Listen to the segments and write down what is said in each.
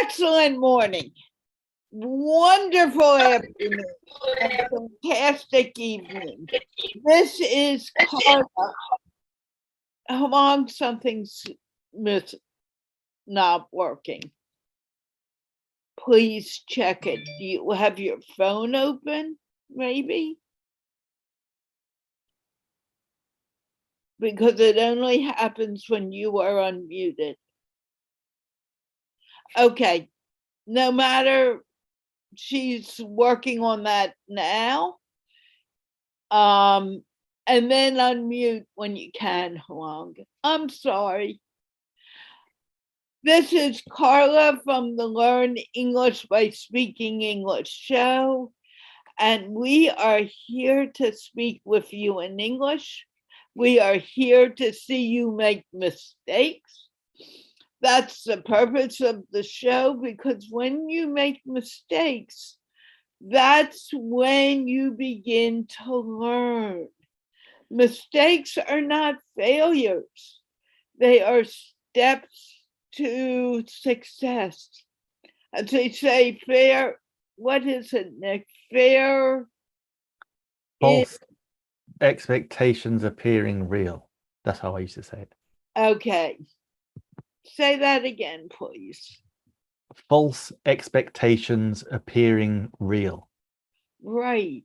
Excellent morning, wonderful afternoon, and fantastic evening. This is Carla. Along something's not working. Please check it. Do you have your phone open, maybe? Because it only happens when you are unmuted. Okay, no matter, she's working on that now. And then unmute when you can, Huang. I'm sorry. This is Carla from the Learn English by Speaking English show, and we are here to speak with you in English. We are here to see you make mistakes. That's the purpose of the show, because when you make mistakes, that's when you begin to learn. Mistakes are not failures. They are steps to success. As they say, fair, what is it, Nick? Fair. False expectations appearing real. That's how I used to say it. Okay. Say that again, please. False expectations appearing real. Right.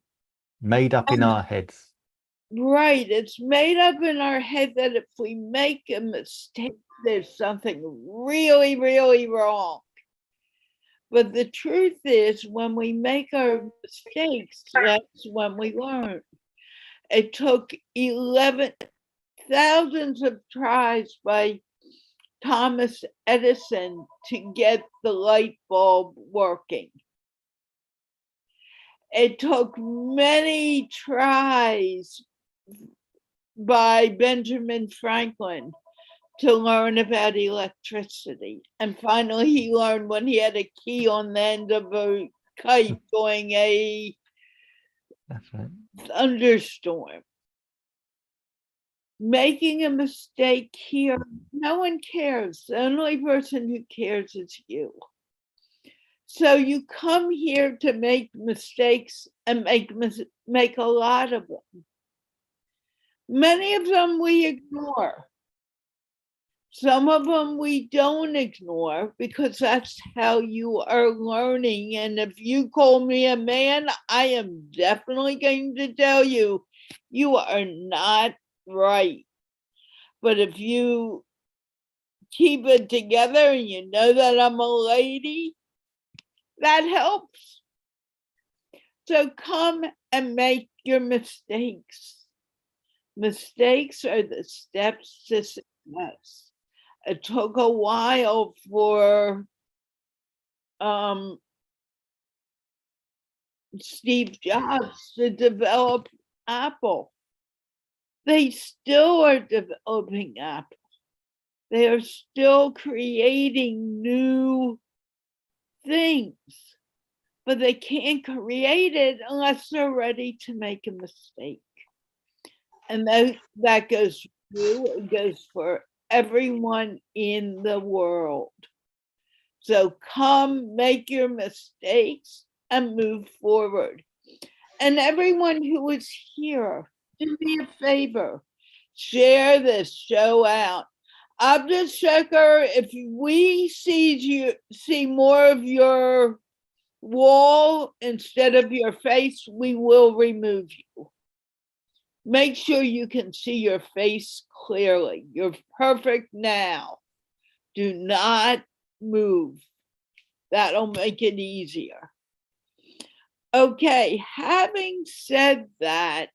Made up in our heads. Right. It's made up in our head that if we make a mistake, there's something really, really wrong. But the truth is, when we make our mistakes, that's when we learn. It took thousands of tries by Thomas Edison to get the light bulb working. It took many tries by Benjamin Franklin to learn about electricity. And finally, he learned when he had a key on the end of a kite going a That's right. thunderstorm. Making a mistake here, no one cares. The only person who cares is you. So you come here to make mistakes and make a lot of them. Many of them we ignore. Some of them we don't ignore because that's how you are learning. And if you call me a man, I am definitely going to tell you, you are not right. But if you keep it together and you know that I'm a lady, that helps. So come and make your mistakes. Mistakes are the steps to success. It took a while for Steve Jobs to develop Apple. They still are developing Apple. They are still creating new things, but they can't create it unless they're ready to make a mistake. And that goes through, it goes for everyone in the world. So come make your mistakes and move forward. And everyone who is here, do me a favor, share this show out. Abdul Shaker, if we see more of your wall instead of your face, we will remove you. Make sure you can see your face clearly. You're perfect now. Do not move. That'll make it easier. Okay, having said that,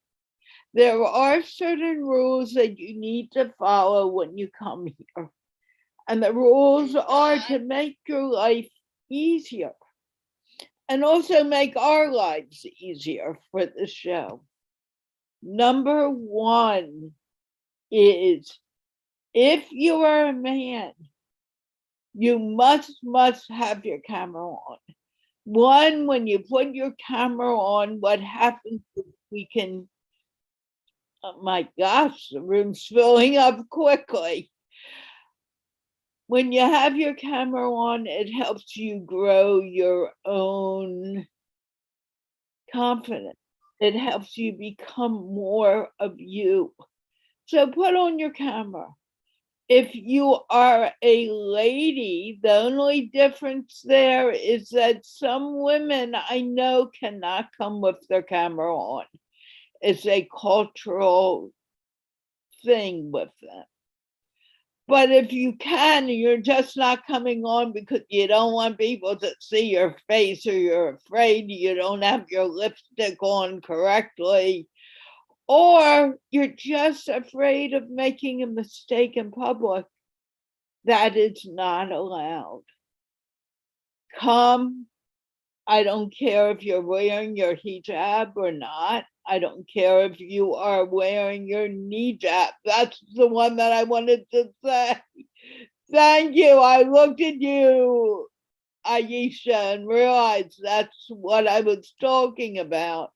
there are certain rules that you need to follow when you come here. And the rules are to make your life easier and also make our lives easier for the show. Number one is, if you are a man, you must have your camera on. One, when you put your camera on, what happens is we can, oh my gosh, the room's filling up quickly. when you have your camera on, it helps you grow your own confidence. It helps you become more of you. So put on your camera. If you are a lady, the only difference there is that some women I know cannot come with their camera on. It's a cultural thing with them. But if you can, you're just not coming on because you don't want people to see your face, or you're afraid you don't have your lipstick on correctly, or you're just afraid of making a mistake in public, that is not allowed. Come. I don't care if you're wearing your hijab or not. I don't care if you are wearing your hijab. That's the one that I wanted to say. Thank you. I looked at you, Aisha, and realized that's what I was talking about.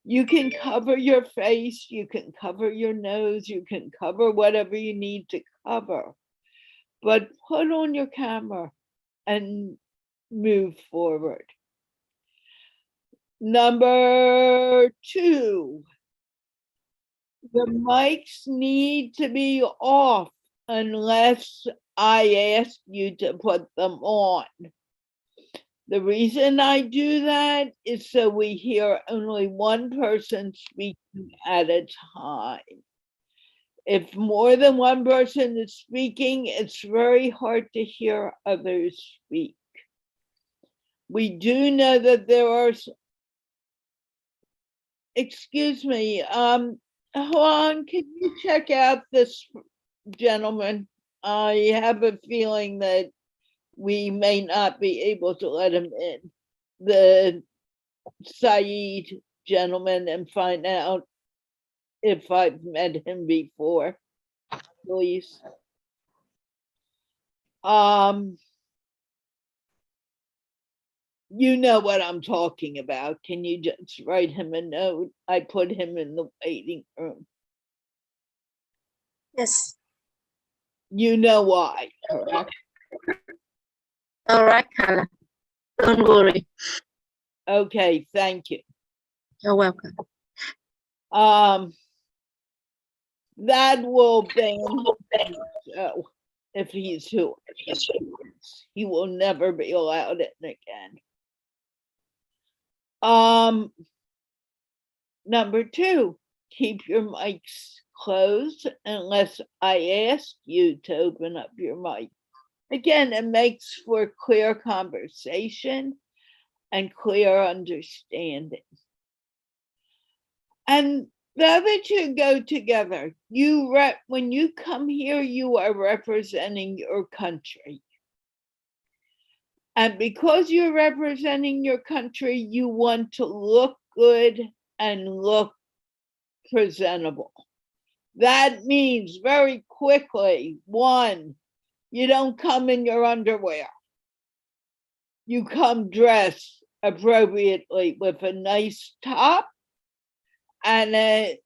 You can cover your face, you can cover your nose, you can cover whatever you need to cover, but put on your camera and move forward. Number 2, the mics need to be off unless I ask you to put them on. The reason I do that is so we hear only one person speaking at a time. If more than one person is speaking, it's very hard to hear others speak. We do know that there are, excuse me, hold on, can you check out this gentleman? I have a feeling that we may not be able to let him in, the Saeed gentleman, and find out if I've met him before, please. You know what I'm talking about. Can you just write him a note? I put him in the waiting room. Yes. You know why, correct? All right, Carla. Don't worry. Okay, thank you. You're welcome. That will ban him, so if he's who he will never be allowed in again. Number 2, keep your mics closed unless I ask you to open up your mic. Again, it makes for clear conversation and clear understanding. And the other two go together. When you come here, you are representing your country. And because you're representing your country, you want to look good and look presentable. That means very quickly, 1, you don't come in your underwear. You come dressed appropriately with a nice top and a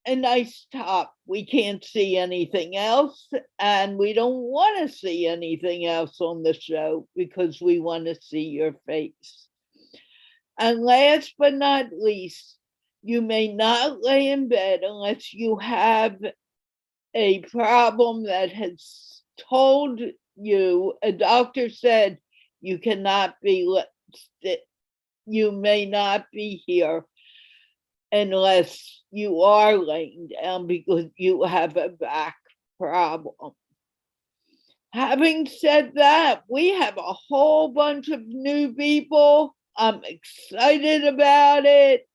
nice top. We can't see anything else, and we don't want to see anything else on the show because we want to see your face. And last but not least, you may not lay in bed unless you have a problem that has told you, a doctor said you cannot be, you may not be here unless you are laying down because you have a back problem. Having said that, we have a whole bunch of new people. I'm excited about it.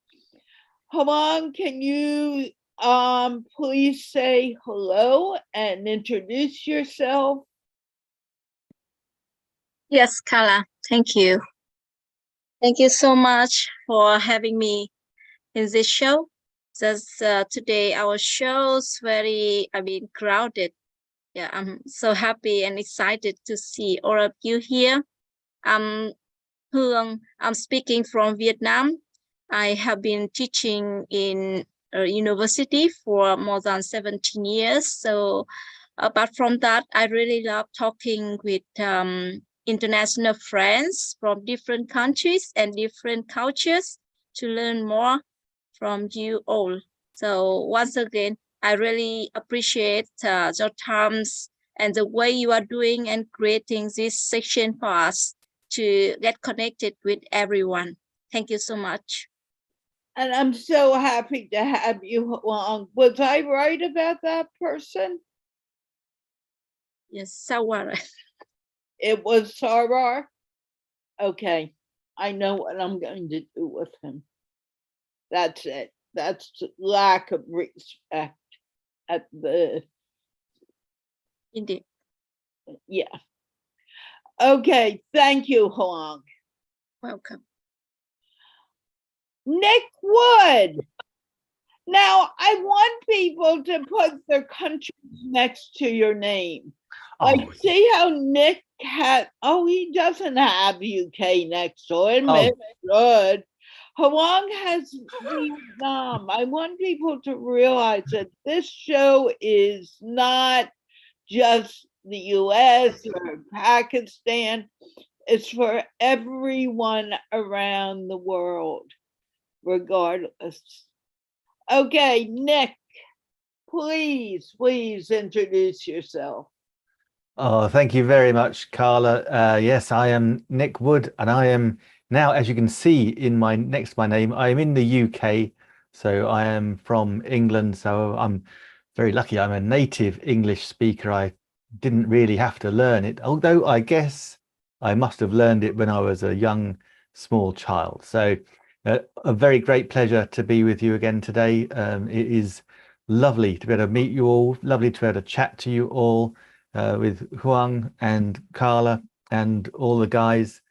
Haman, can you please say hello and introduce yourself? Yes, Carla. Thank you. Thank you so much for having me in this show. Just today, our show's very, crowded. Yeah, I'm so happy and excited to see all of you here. I'm Hương. I'm speaking from Vietnam. I have been teaching in a university for more than 17 years. So Apart from that, I really love talking with international friends from different countries and different cultures to learn more from you all. So once again, I really appreciate your times and the way you are doing and creating this section for us to get connected with everyone. Thank you so much. And I'm so happy to have you along. Was I right about that person? Yes, Sawara. It was Sarar? Okay, I know what I'm going to do with him. That's it. That's lack of respect at the, Indeed. yeah. Okay, thank you, Hoang. Welcome. Nick Wood. Now, I want people to put their country next to your name. Like, Oh, see how Nick had, oh, he doesn't have UK next to him. Oh. It should. Hoang has Vietnam. I want people to realize that this show is not just the US or Pakistan. It's for everyone around the world, regardless. Okay, Nick, please introduce yourself. Oh, thank you very much, Carla. Yes, I am Nick Wood, and I am now, as you can see in my next to my name, I am in the UK. So I am from England. So I'm very lucky. I'm a native English speaker. I didn't really have to learn it, although I guess I must have learned it when I was a young, small child. So a very great pleasure to be with you again today. It is lovely to be able to meet you all, lovely to be able to chat to you all. With Hoang and Carla and all the guys.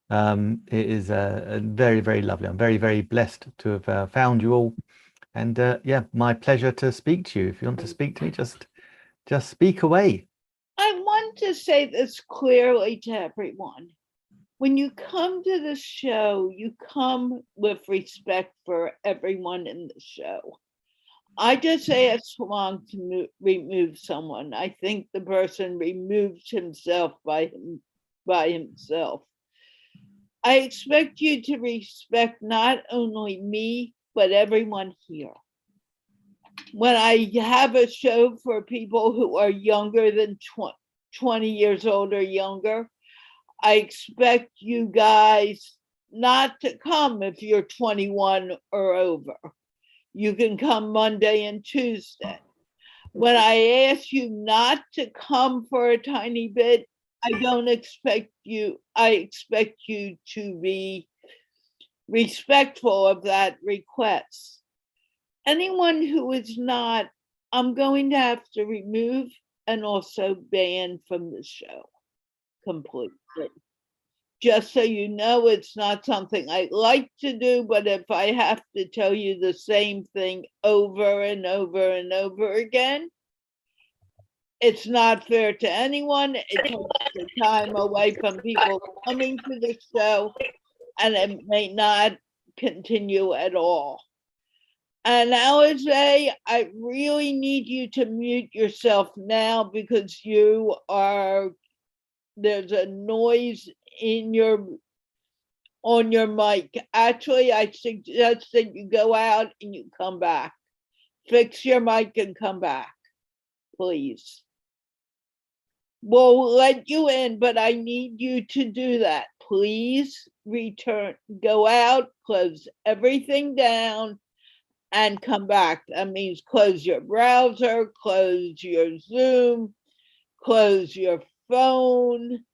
It is very, very lovely. I'm very, very blessed to have found you all. And yeah, my pleasure to speak to you. If you want to speak to me, just speak away. I want to say this clearly to everyone. When you come to the show, you come with respect for everyone in the show. I just asked Hoang to remove someone. I think the person removes himself by himself. I expect you to respect not only me, but everyone here. When I have a show for people who are younger than 20 years old or younger, I expect you guys not to come if you're 21 or over. You can come Monday and Tuesday. When I ask you not to come for a tiny bit, I don't expect you, I expect you to be respectful of that request. Anyone who is not, I'm going to have to remove and also ban from the show completely. Just so you know, it's not something I like to do, but if I have to tell you the same thing over and over and over again, it's not fair to anyone. It takes the time away from people coming to the show, and it may not continue at all. And Alize, I really need you to mute yourself now because there's a noise on your mic. Actually, I suggest that you go out and you come back. Fix your mic and come back, please. We'll let you in, but I need you to do that. Please return, go out, close everything down, and come back. That means close your browser, close your Zoom, close your phone,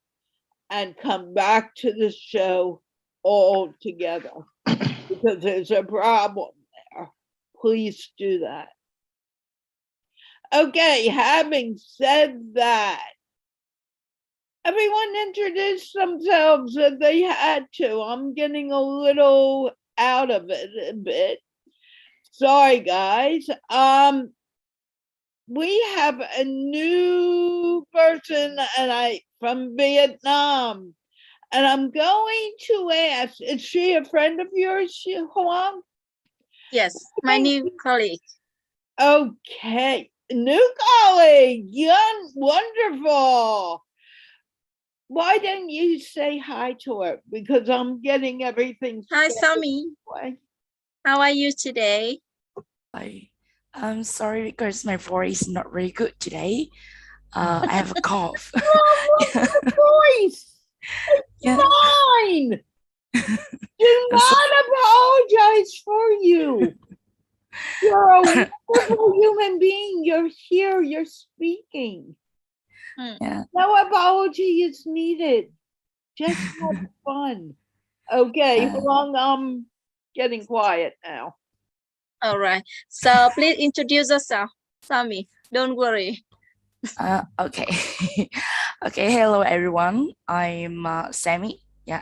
and come back to the show all together because there's a problem there. Please do that. Okay, having said that, everyone introduced themselves if they had to. I'm getting a little out of it a bit. Sorry, guys. We have a new person from Vietnam. And I'm going to ask, is she a friend of yours, Hoang? Yes, my new colleague. Okay. new colleague. Wonderful. Why don't you say hi to her? Because I'm getting everything. Hi, Sammy. How are you today? I'm sorry because my voice is not very good today. I have a cough. Voice. Yeah. Fine. Do not apologize for you. You're a wonderful human being. You're here. You're speaking. Yeah. No apology is needed. Just have fun. Okay, hold on. I'm getting quiet now. All right. So please introduce yourself, Sammy. Don't worry. Okay. Okay. Hello, everyone. I'm Sammy. Yeah,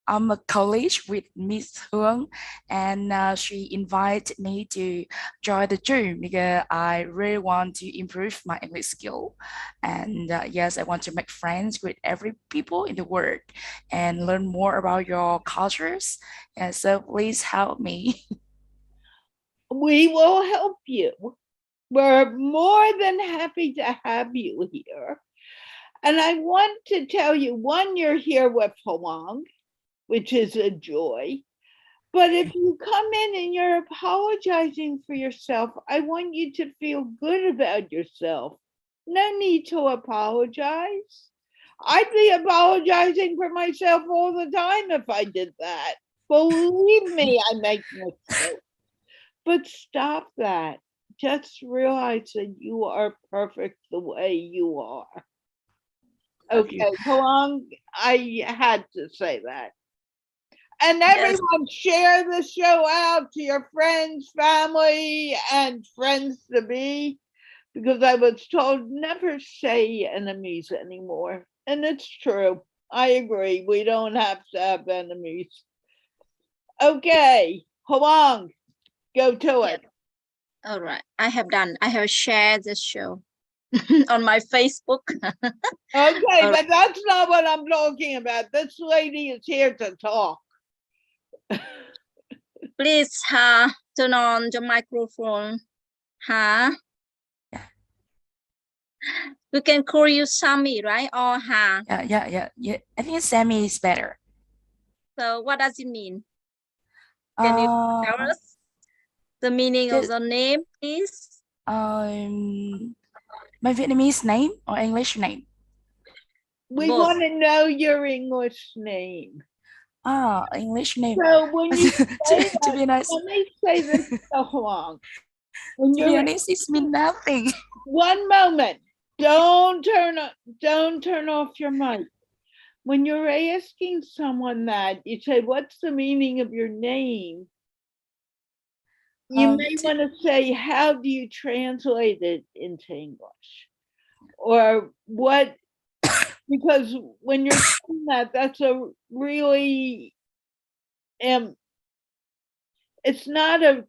I'm a colleague with Miss Hương, and she invited me to join the gym because I really want to improve my English skill. And yes, I want to make friends with every people in the world and learn more about your cultures. And so please help me. We will help you. We're more than happy to have you here. And I want to tell you, one, you're here with Halong, which is a joy. But if you come in and you're apologizing for yourself, I want you to feel good about yourself. No need to apologize. I'd be apologizing for myself all the time if I did that. Believe me, I make mistakes. But stop that. Just realize that you are perfect the way you are. Okay, Halong, I had to say that. And everyone, share the show out to your friends, family, and friends to be, because I was told never say enemies anymore. And it's true. I agree. We don't have to have enemies. Okay, Halong, go to it. All right. I have done. I have shared the show on my Facebook. Okay, but that's not what I'm talking about. This lady is here to talk. Please turn on the microphone. We can call you Sammy, right? Or Yeah. I think Sammy is better. So what does it mean? Can you tell us the meaning of the name, please? My Vietnamese name or English name? We want to know your English name. English name. So when you say to be honest, let me say this so long. To be honest, it means nothing. One moment. Don't turn off your mic. When you're asking someone that, you say, what's the meaning of your name? You may want to say, how do you translate it into English? Or what, because when you're saying that, that's a really, it's not a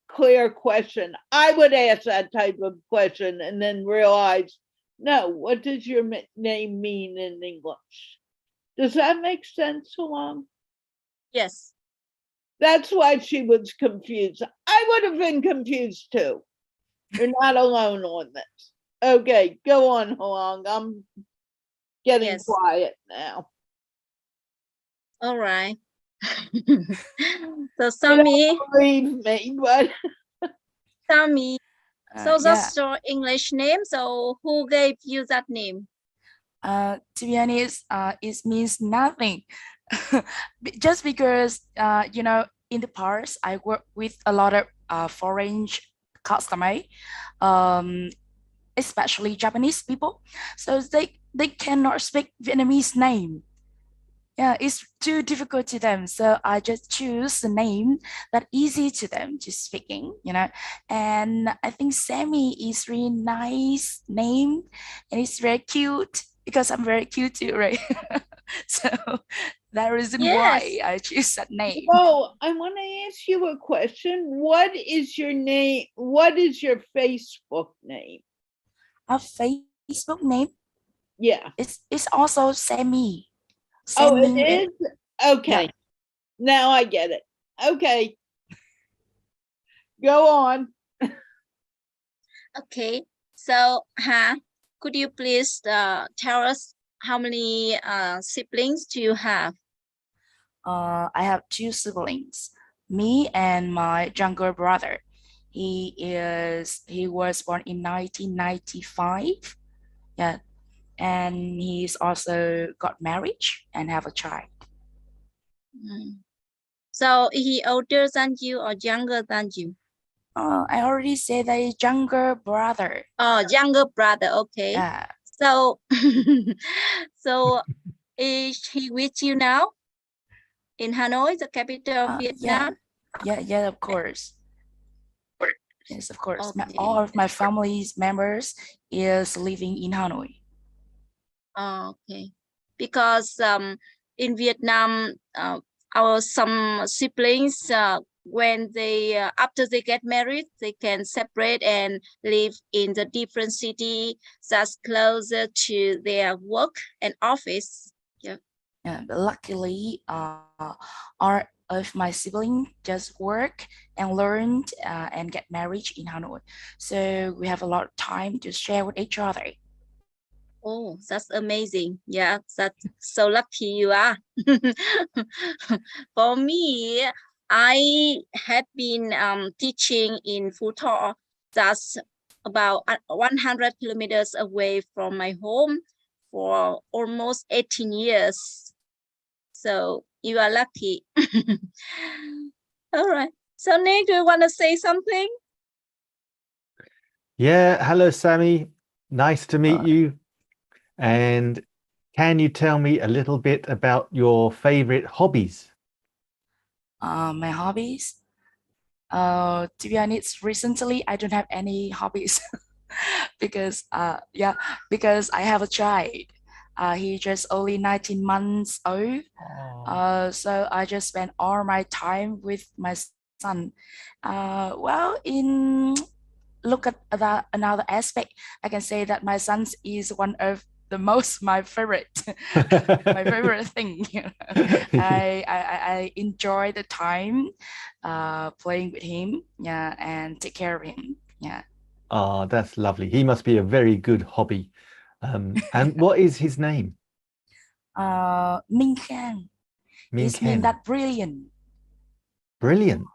clear question. I would ask that type of question and then realize, no, what does your name mean in English? Does that make sense, Halong? Yes. That's why she was confused. I would have been confused too. You're not alone on this. Okay, go on, Halong. I'm getting quiet now. All right. So Sammy, believe me, but Sammy. So that's your English name. So who gave you that name? To be honest, it means nothing. Just because you know, in the past I work with a lot of foreign customers, especially Japanese people, so they cannot speak Vietnamese name. Yeah, it's too difficult to them, so I just choose the name that easy to them to speaking, you know. And I think Sammy is really nice name, and it's very cute because I'm very cute too, right? So that reason why I choose that name. Oh, I want to ask you a question. What is your name? What is your Facebook name? A Facebook name? Yeah. It's also Sammy. Oh, it is? Okay. Yeah. Now I get it. Okay. Go on. Okay. So, could you please tell us how many siblings do you have? I have two siblings, me and my younger brother. He was born in 1995. Yeah, and he's also got married and have a child. Mm. So he older than you or younger than you? I already said that he's younger brother. Oh, younger brother. Okay. Yeah. So, so is he with you now in Hanoi, the capital of Vietnam? Yeah, of course. Yes, of course. Okay. All of my family's members is living in Hanoi. Oh, okay. Because in Vietnam, our some siblings, when they after they get married, they can separate and live in the different city that's closer to their work and office. Yeah. But luckily, all of my siblings just work and learned and get married in Hanoi. So we have a lot of time to share with each other. Oh, that's amazing. Yeah, that's so lucky you are. For me, I had been teaching in Phu Tho. That's about 100 kilometers away from my home for almost 18 years. So you are lucky. All right. So Nick, do you want to say something? Yeah, hello, Sammy. Nice to meet you. And can you tell me a little bit about your favorite hobbies? My hobbies. To be honest, recently I don't have any hobbies because because I have a child. He just only 19 months old. So I just spend all my time with my son. Well, in look at that another aspect, I can say that my son is one of the most my favorite my favorite thing. I enjoy the time playing with him, yeah, and take care of him. Yeah. Oh, that's lovely. He must be a very good hobby. And what is his name? Minh Khang. Min It's mean Ken. that brilliant. Brilliant.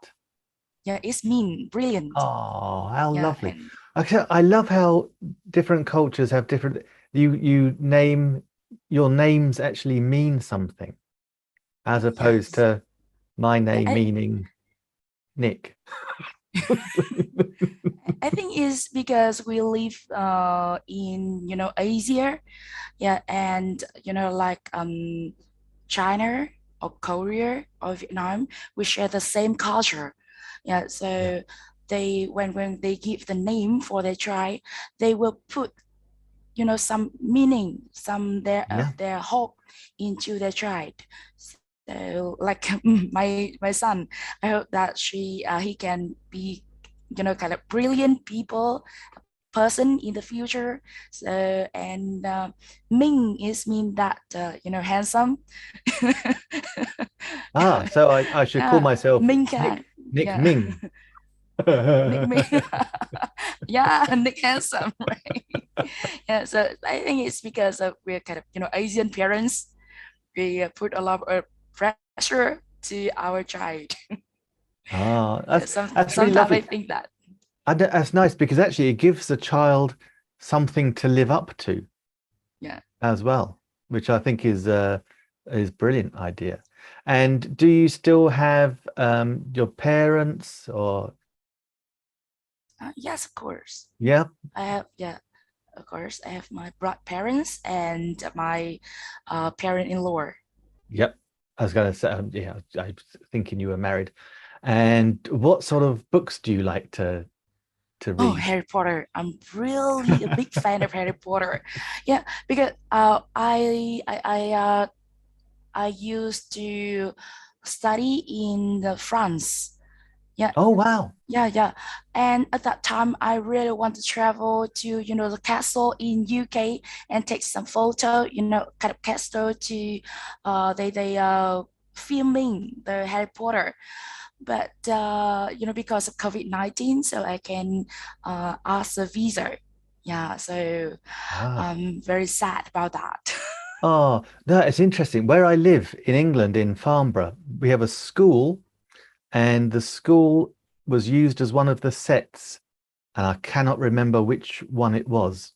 Yeah, it's mean brilliant. Oh, how Yeah, lovely. and Actually, I love how different cultures have different you name your names actually mean something as opposed yes. to my Yeah, name meaning Nick. I think it's because we live in Asia, yeah, and like China or Korea or Vietnam, we share the same culture. Yeah, so Yeah. they when they give the name for their child, they will put some meaning, some Yeah. of their hope into their child. So like my son, I hope that he can be kind of brilliant people person in the future. So and Ming is mean that handsome. Ah, so I should call Yeah, myself Ming Kang. Nick Yeah, Ming. Nick Ming. Yeah, Nick handsome, right? Yeah, so I think it's because of we're kind of Asian parents. We put a lot of pressure to our child. Ah, Yeah, that's really sometimes I lovely. think that. That's nice because actually it gives the child something to live up to Yeah. as well, which I think is brilliant idea. And do you still have your parents or Yes, of course. yeah? I have, yeah, of course. I have my parents and my parent-in-law. Yep. I was going to say, yeah, I was thinking you were married. And what sort of books do you like to Oh, read? Harry Potter. I'm really a big fan of Harry Potter. Yeah, because I used to study in France. Yeah, Oh, wow. yeah. And at that time, I really want to travel to, the castle in UK and take some photo, kind of castle to, they filming the Harry Potter. But because of COVID-19, so I can ask a visa. Yeah, so I'm very sad about that. Oh, no, it's interesting. Where I live in England, in Farnborough, we have a school, and the school was used as one of the sets, and I cannot remember which one it was,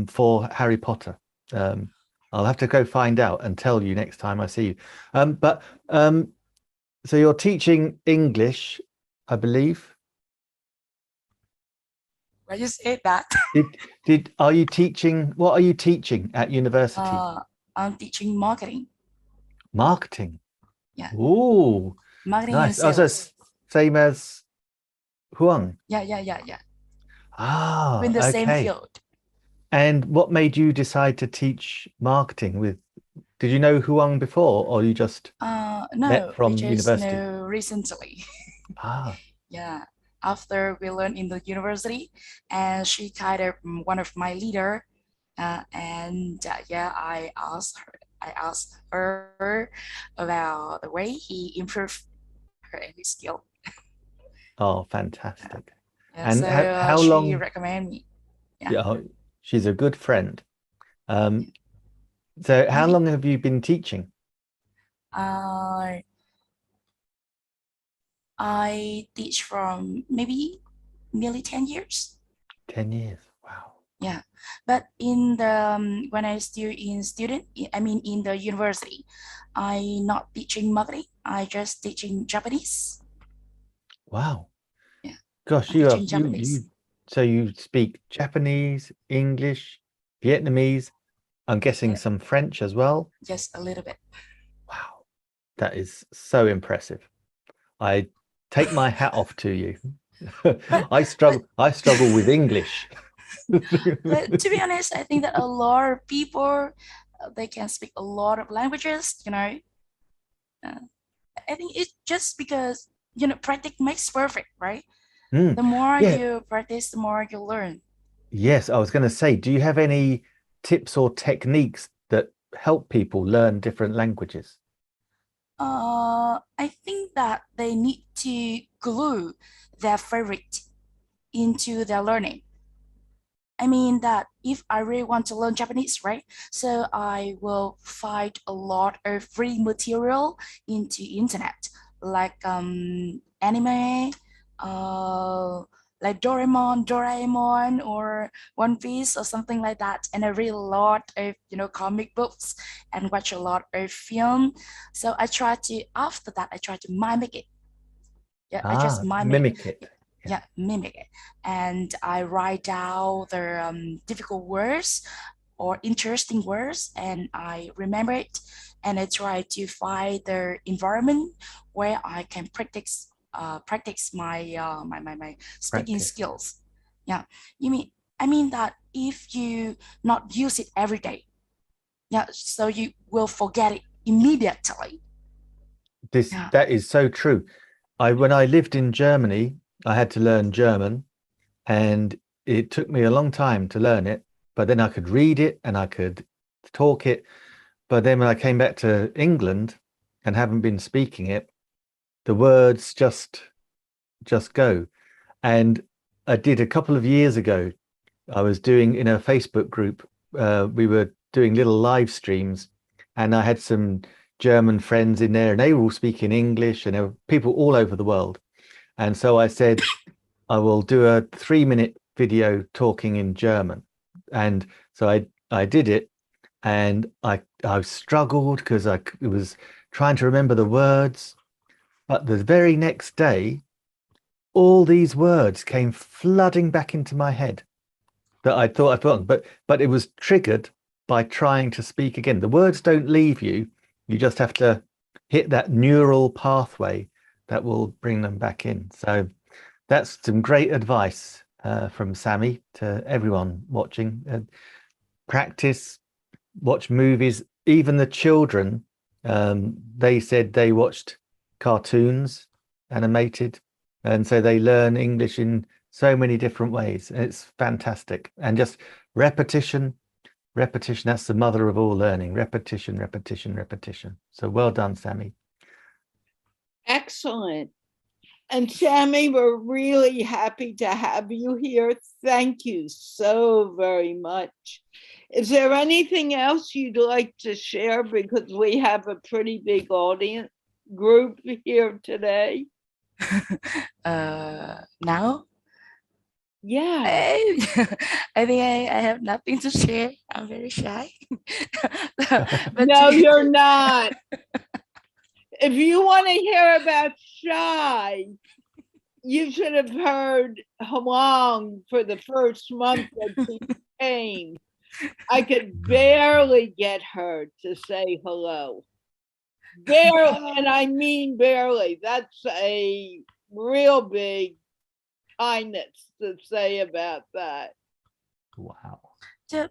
for Harry Potter. I'll have to go find out and tell you next time I see you. So you're teaching English, I believe. Why you say that? Are you teaching? What are you teaching at university? I'm teaching marketing. Marketing. Yeah. Ooh, Marketing nice. and So sales. same as Huang. Yeah. Ah, In the same okay. field. And what made you decide to teach marketing with? Did you know Huang before, or you just met No, we from just university? know recently. Ah, Yeah, after we learned in the university, and she kind of one of my leader, yeah, I asked her about the way he improved her English skill. oh, fantastic. Yeah, And so how she long? recommend me. Yeah. Yeah, oh, she's a good friend. So how Okay. long have you been teaching? Uh, I teach from maybe nearly 10 years. 10 years. Wow. Yeah, but in the when I still in the university, I not teaching marketing. I just teaching Japanese. Wow. Yeah, Gosh, I'm teaching Japanese. so you speak Japanese, English, Vietnamese, I'm guessing Yeah, some French as well. just a little bit. Wow. That is so impressive. I take my hat off to you. But I struggle with English. but to be honest, I think that a lot of people they can speak a lot of languages. Uh, I think it's just because practice makes perfect, right? Mm, The more yeah. you practice, the more you learn. Yes, I was going to say, do you have any tips or techniques that help people learn different languages? I think that they need to glue their favorite into their learning. I mean that if I really want to learn Japanese, right? So I will find a lot of free material into internet, like anime, uh, like Doraemon, or One Piece, or something like that. And I read a lot of comic books and watch a lot of film. So after that I try to mimic it. Yeah, I just mimic Mimic it. it. Yeah, mimic it. And I write down the difficult words or interesting words, and I remember it. And I try to find the environment where I can practice my speaking Practice. skills. Yeah, you mean I mean that if you not use it every day, yeah, so you will forget it immediately. Yeah. That is so true. When I lived in Germany, I had to learn German, and it took me a long time to learn it, but then I could read it and I could talk it. But then when I came back to England and haven't been speaking it, the words just go. And I did a couple of years ago, I was doing in a Facebook group, we were doing little live streams, and I had some German friends in there, and they were all speaking English, and there were people all over the world. And so I said, I will do a 3-minute video talking in German. And so I did it, and I struggled because I was trying to remember the words. But the very next day, all these words came flooding back into my head that I thought I'd forgotten, but it was triggered by trying to speak again. The words don't leave you. You just have to hit that neural pathway that will bring them back in. So that's some great advice from Sammy to everyone watching. Practice, watch movies. Even the children, they said they watched cartoons, animated, and so they learn English in so many different ways. It's fantastic. And just repetition, Repetition, that's the mother of all learning. Repetition, repetition, repetition. So well done, Sammy. Excellent. And Sammy, we're really happy to have you here. Thank you so very much. Is there anything else you'd like to share? Because we have a pretty big audience group here today. Now, Yeah. I think I have nothing to share. I'm very shy. But No, you're not. If you want to hear about shy, you should have heard Huang for the first month that she came. I could barely get her to say hello. Barely, and I mean barely. That's a real big kindness to say about that. Wow.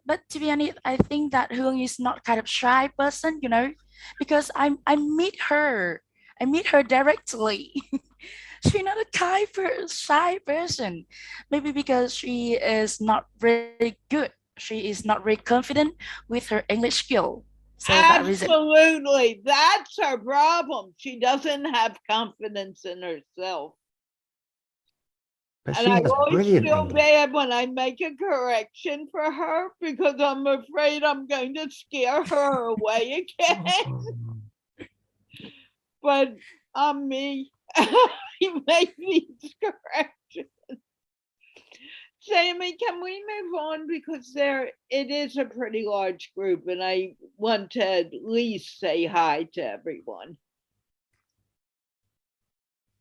But to be honest, I think that Hương is not kind of shy person, you know, because I meet her directly. She's not a shy person. Maybe because she is not very good. She is not very confident with her English skill. So that reason. Absolutely. That's her problem. She doesn't have confidence in herself. But And she I has always brilliant feel English. bad when I make a correction for her because I'm afraid I'm going to scare her away again. But I'm me. You make these corrections. Sammy, can we move on? Because it is a pretty large group and I want to at least say hi to everyone.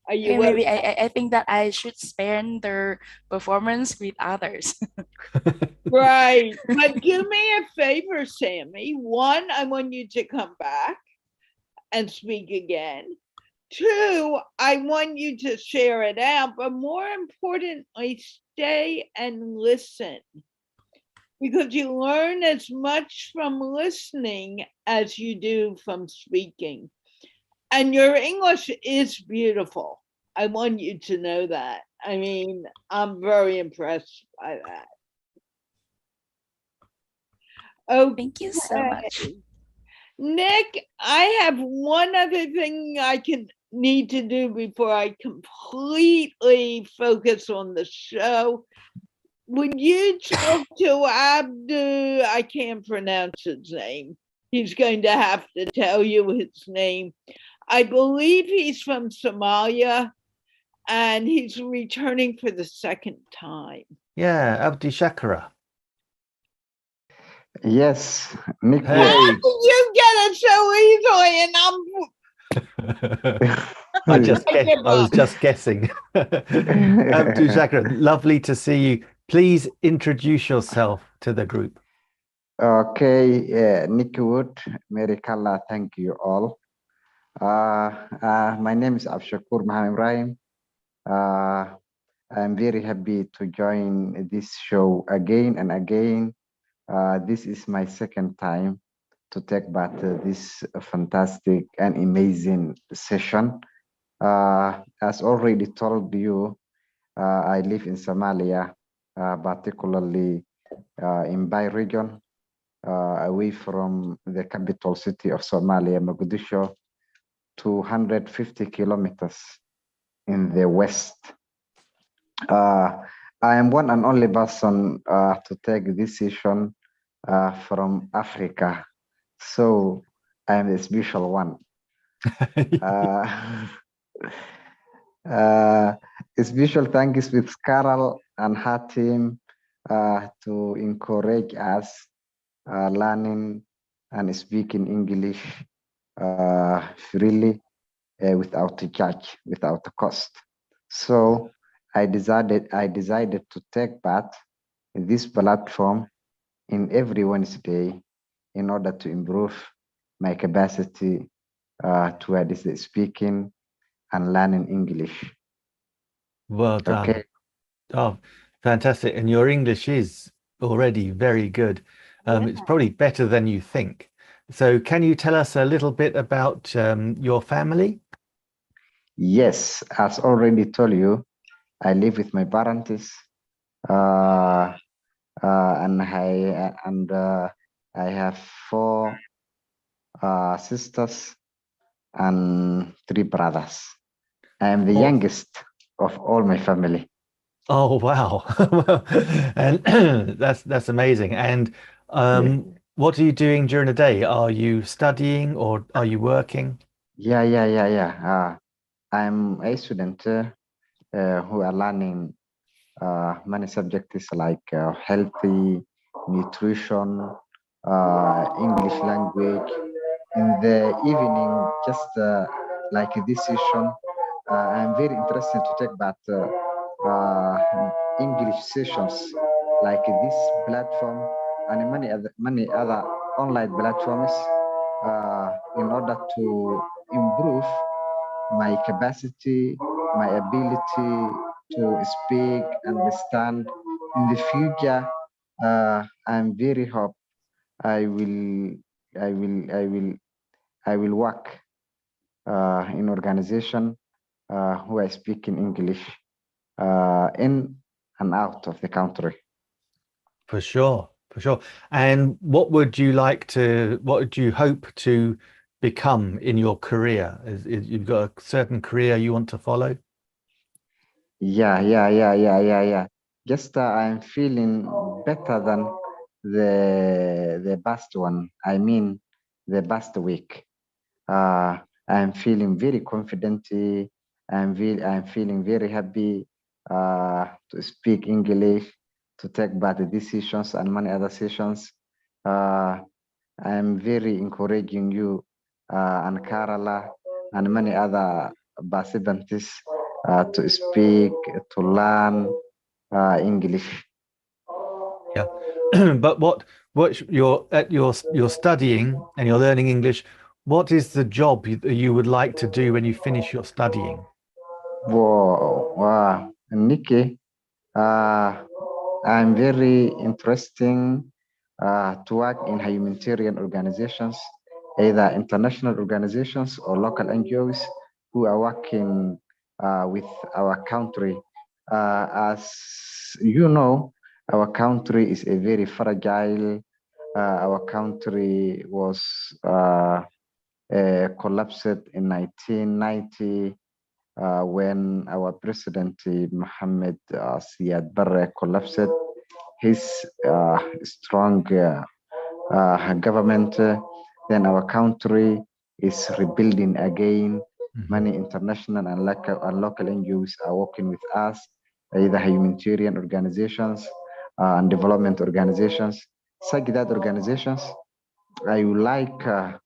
Are you Okay, maybe I think that I should spend their performance with others. right? But do me a favor, Sammy. One, I want you to come back and speak again. Two, I want you to share it out, but more importantly, stay and listen. Because you learn as much from listening as you do from speaking. And your English is beautiful. I want you to know that. I mean, I'm very impressed by that. Oh, Thank you so much. Nick, I have one other thing I need to do before I completely focus on the show. Would you talk to Abdu? I can't pronounce his name. He's going to have to tell you his name. I believe he's from Somalia and he's returning for the second time. Yeah, Abdi Shakara. Yes, Nick. Hey. How did you get it so easily? And I was just guessing. Abdi Shakara, lovely to see you. Please introduce yourself to the group. Okay, Nick Wood, Mary Carla, thank you all. My name is Abshakur Mohammed Ibrahim. I'm very happy to join this show again and again. This is my second time to take part this fantastic and amazing session. As already told you, I live in Somalia, particularly in Bay region, away from the capital city of Somalia, Mogadishu, 250 kilometers in the west. I am one and only person to take this session from Africa, so I am a special one. Special thanks with Carol and her team to encourage us learning and speaking English freely without a charge, without a cost. So I decided to take part in this platform in every Wednesday in order to improve my capacity towards speaking and learning English. Well done. Okay. Oh, fantastic. And your English is already very good. It's probably better than you think. So can you tell us a little bit about your family? Yes, as already told you, I live with my parents and I have 4 sisters and 3 brothers. I am the Oh. youngest of all my family. Oh, wow. And that's amazing. And what are you doing during the day? Are you studying or are you working? Yeah. I'm a student who are learning many subjects like healthy, nutrition, English language. In the evening, just like this session, I'm very interested to take about English sessions like this platform and many other online platforms in order to improve my capacity, my ability to speak, understand. In the future, I'm very hope I will, I will, I will, I will work in organization who I speak in English in and out of the country. For sure, for sure. And what would you hope to become in your career? You've got a certain career you want to follow? Yeah. Just I'm feeling better than the past one. I mean, the past week. I'm feeling very confident. I'm feeling very happy to speak English, to take bad decisions and many other sessions. I'm very encouraging you and Carla and many other participants to speak, to learn English. Yeah. But what you're studying and you're learning English, what is the job you would like to do when you finish your studying? Wow, Nikki, I'm very interesting to work in humanitarian organizations, either international organizations or local NGOs who are working with our country. As you know, our country is a very fragile. Our country was collapsed in 1990 when our president Mohammed Siad Barre collapsed. His strong government, then our country is rebuilding again. Many international and local NGOs are working with us, either humanitarian organizations and development organizations. Such that organizations, I would like to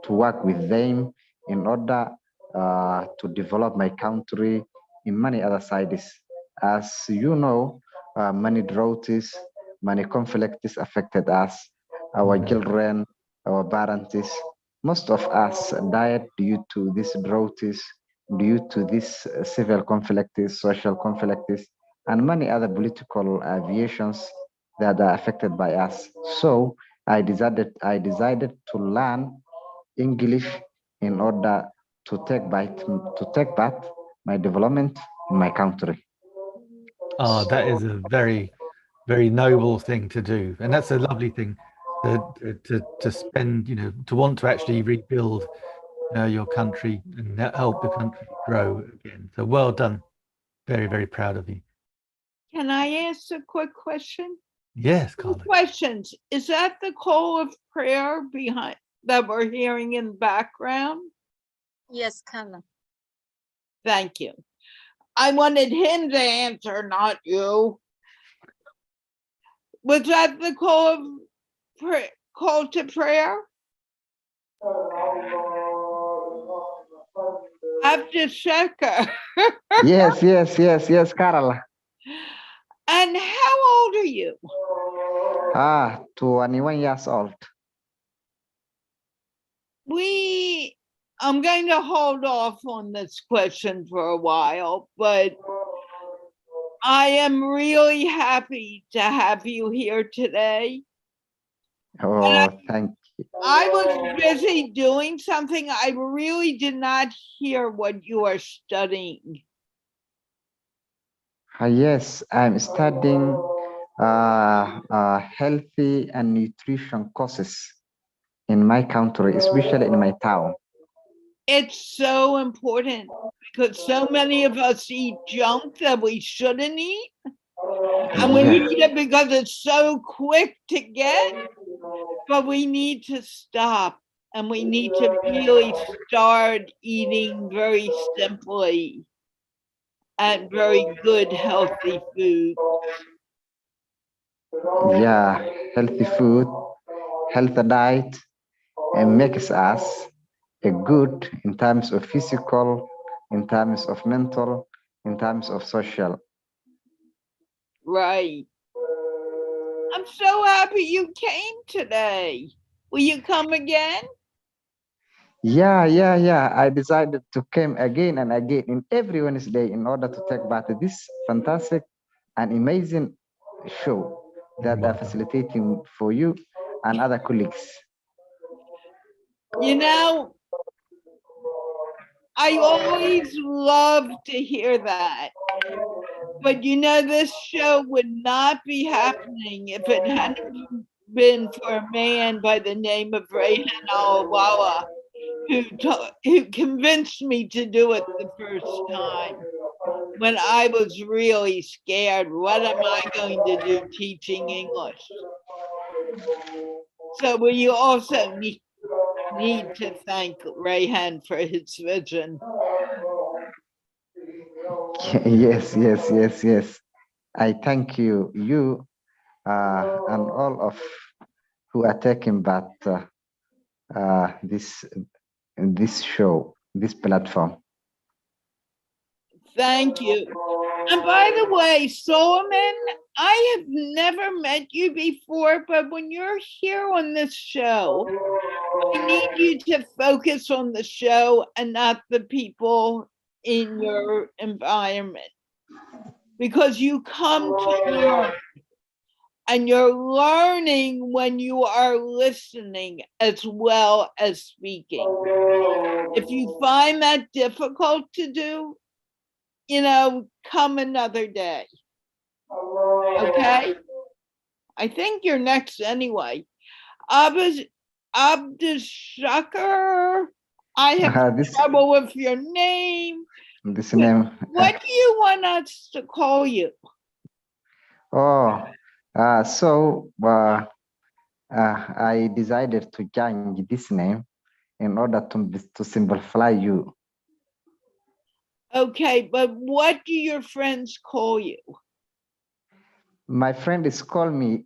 work with them in order to develop my country in many other sides. As you know, many droughts, many conflicts affected us, our children, our parents. Most of us died due to these droughts, due to these civil conflicts, social conflicts, and many other political aviations that are affected by us. So I decided to learn English in order to take back my development in my country. Oh, that is a very, very noble thing to do. And that's a lovely thing to spend, to want to actually rebuild your country and help the country grow again. So well done. Very, very proud of you. Can I ask a quick question? Yes, Two Carla. questions. Is that the call of prayer behind that we're hearing in the background? Yes, Carla. Thank you. I wanted him to answer, not you. Was that the call to prayer? Abdisheka. Yes, Carla. And how old are you? 21 years old. I'm going to hold off on this question for a while, but I am really happy to have you here today. Oh, thank you. I was busy doing something. I really did not hear what you are studying. Yes, I'm studying healthy and nutrition courses in my country, especially in my town. It's so important because so many of us eat junk that we shouldn't eat. And we Yeah. eat it because it's so quick to get, but we need to stop and we need to really start eating very simply and very good, healthy food. Yeah, healthy food, healthy diet, and makes us a good in terms of physical, in terms of mental, in terms of social. Right. I'm so happy you came today. Will you come again? Yeah. I decided to come again and again in every Wednesday in order to take part in this fantastic and amazing show that are facilitating for you and other colleagues. You know, I always love to hear that. But you know, this show would not be happening if it hadn't been for a man by the name of Rayhan Alawala, who convinced me to do it the first time when I was really scared. What am I going to do teaching English? So we also need to thank Rayhan for his vision. Yes. I thank you and all of who are taking part this show, this platform. Thank you. And by the way, Solomon, I have never met you before, but when you're here on this show, I need you to focus on the show and not the people in your environment, because you come to learn, and you're learning when you are listening as well as speaking. If you find that difficult to do, come another day. Okay? I think you're next anyway. Abdus Shakar, I have trouble with your name. This name. What do you want us to call you? I decided to change this name in order to simplify you. Okay, but what do your friends call you? My friend is called me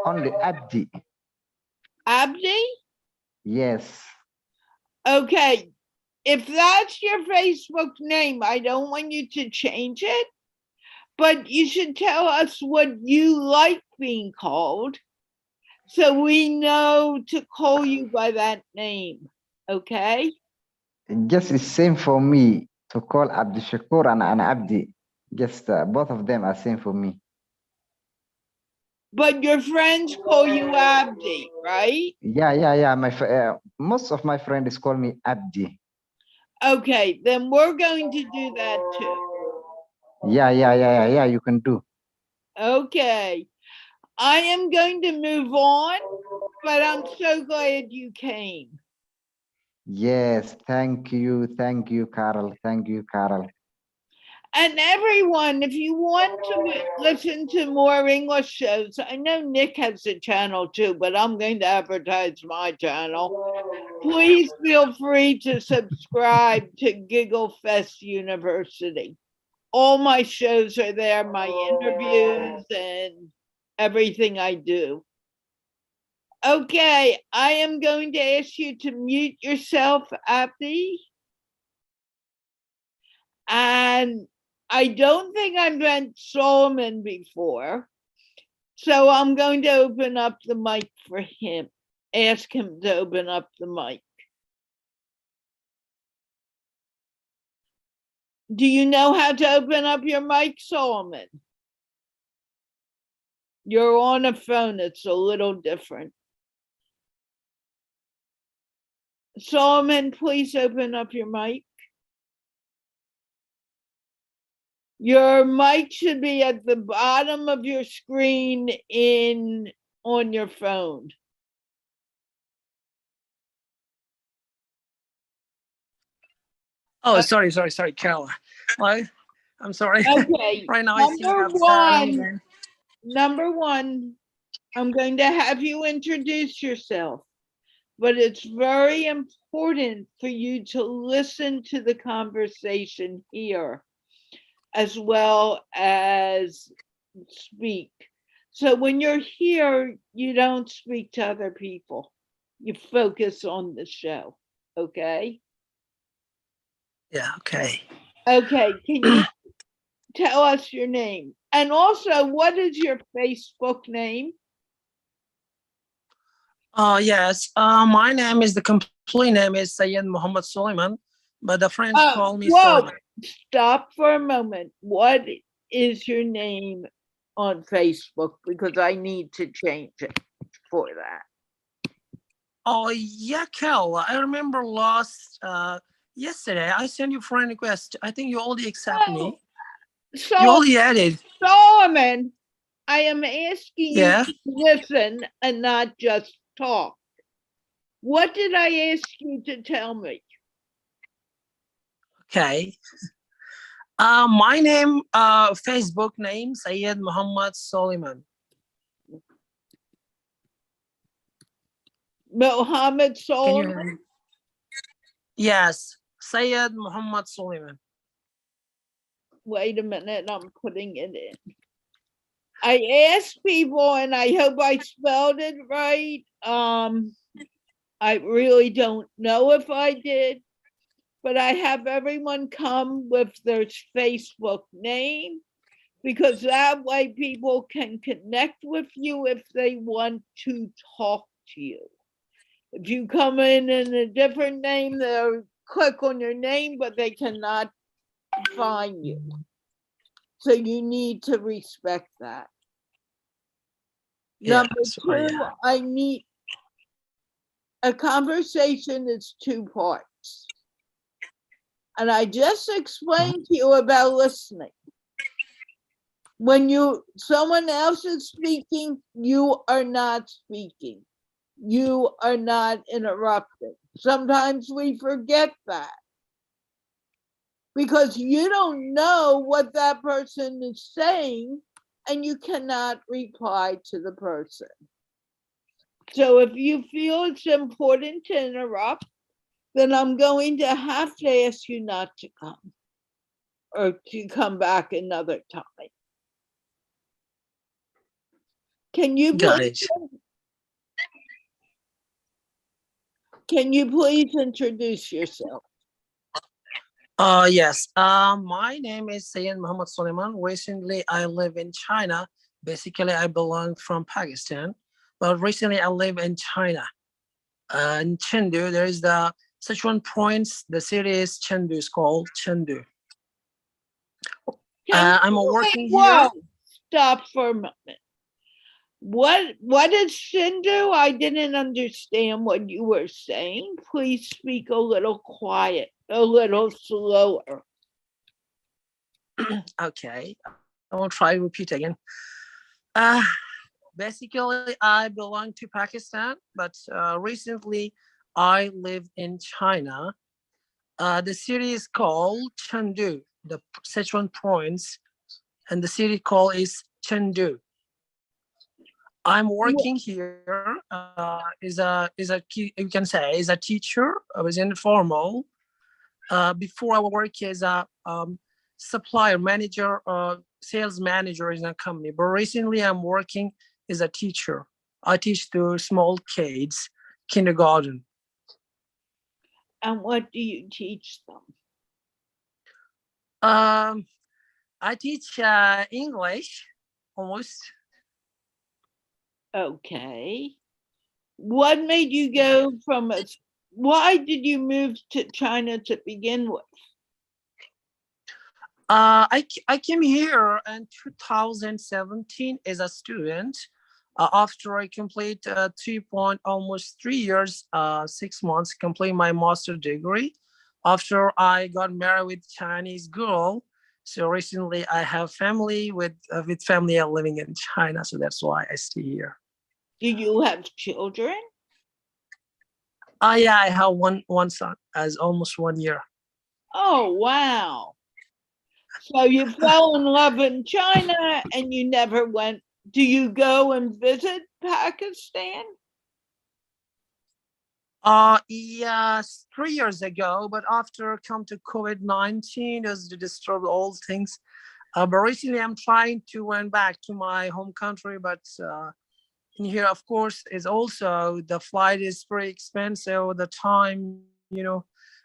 only Abdi. Abdi? Yes. Okay, if that's your Facebook name, I don't want you to change it, but you should tell us what you like being called so we know to call you by that name, okay? Just the same for me to call Abdi Shakur and Abdi. Just both of them are same for me. But your friends call you Abdi, right? Yeah. Most of my friends call me Abdi. Okay, then we're going to do that too. Yeah. You can do. Okay, I am going to move on, but I'm so glad you came. Yes, thank you, Carl. Thank you, Carl. And everyone, if you want to listen to more English shows, I know Nick has a channel too, but I'm going to advertise my channel. Please feel free to subscribe to Giggle Fest University. All my shows are there, my interviews and everything I do. Okay, I am going to ask you to mute yourself, Abdi. And I don't think I met Solomon before, so I'm going to open up the mic for him. Ask him to open up the mic. Do you know how to open up your mic, Solomon? You're on a phone, it's a little different. Solomon, please open up your mic. Your mic should be at the bottom of your screen on your phone. Oh, sorry, Carla. Well, I'm sorry. Okay. Right now I see Number one, I'm going to have you introduce yourself, but it's very important for you to listen to the conversation here as well as speak. So when you're here, you don't speak to other people. You focus on the show, okay? Yeah, okay. Okay, can you tell us your name? And also, what is your Facebook name? Yes. My name is, the complete name is Sayed Muhammad Suleiman, but the friends call me Suleiman. Stop for a moment. What is your name on Facebook? Because I need to change it for that. Oh, yeah, Carla. I remember yesterday I sent you friend request. I think you already accept me. You already added. Solomon, I am asking you Yeah. to listen and not just talk. What did I ask you to tell me? Okay. My name, Facebook name, Sayed Muhammad Suleiman. Mohammed Can Solomon? you? Yes, Sayed Muhammad Suleiman. Wait a minute, I'm putting it in. I asked people, and I hope I spelled it right. I really don't know if I did, but I have everyone come with their Facebook name, because that way people can connect with you if they want to talk to you. If you come in a different name, they'll click on your name, but they cannot find you. So you need to respect that. Yeah, Number two, I need a conversation is two parts. And I just explained to you about listening. When someone else is speaking, you are not speaking. You are not interrupting. Sometimes we forget that, because you don't know what that person is saying and you cannot reply to the person. So if you feel it's important to interrupt, then I'm going to have to ask you not to come, or to come back another time. Can you please introduce yourself? Yes. My name is Sayed Muhammad Suleiman. Recently, I live in China. Basically, I belong from Pakistan, but recently I live in China. In Chengdu, there is the Sichuan province. The city is Chengdu. It's called Chengdu. I'm working here. Stop for a moment. What is Chengdu? I didn't understand what you were saying. Please speak a little quiet, a little slower. Okay, I will try to repeat again. Basically, I belong to Pakistan, but recently I live in China. The city is called Chengdu, the Sichuan province, and the city called is Chengdu. I'm working here you can say is a teacher. I was informal. Before I work as a supplier manager, sales manager in a company. But recently I'm working as a teacher. I teach to small kids, kindergarten. And what do you teach them? I teach English, almost. Okay. What made you go from why did you move to China to begin with? I came here in 2017 as a student. After I complete almost 3 years, 6 months, complete my master degree. After I got married with Chinese girl, So recently I have family with family are living in China. So that's why I stay here. Do you have children? Yeah, I have one son as almost 1 year. Oh, wow. So you fell in love in China and you never went. Do you go and visit Pakistan? Yes, 3 years ago, but after come to COVID-19, as to disturb all things. But recently I'm trying to went back to my home country, but in here, of course, is also the flight is very expensive. The time,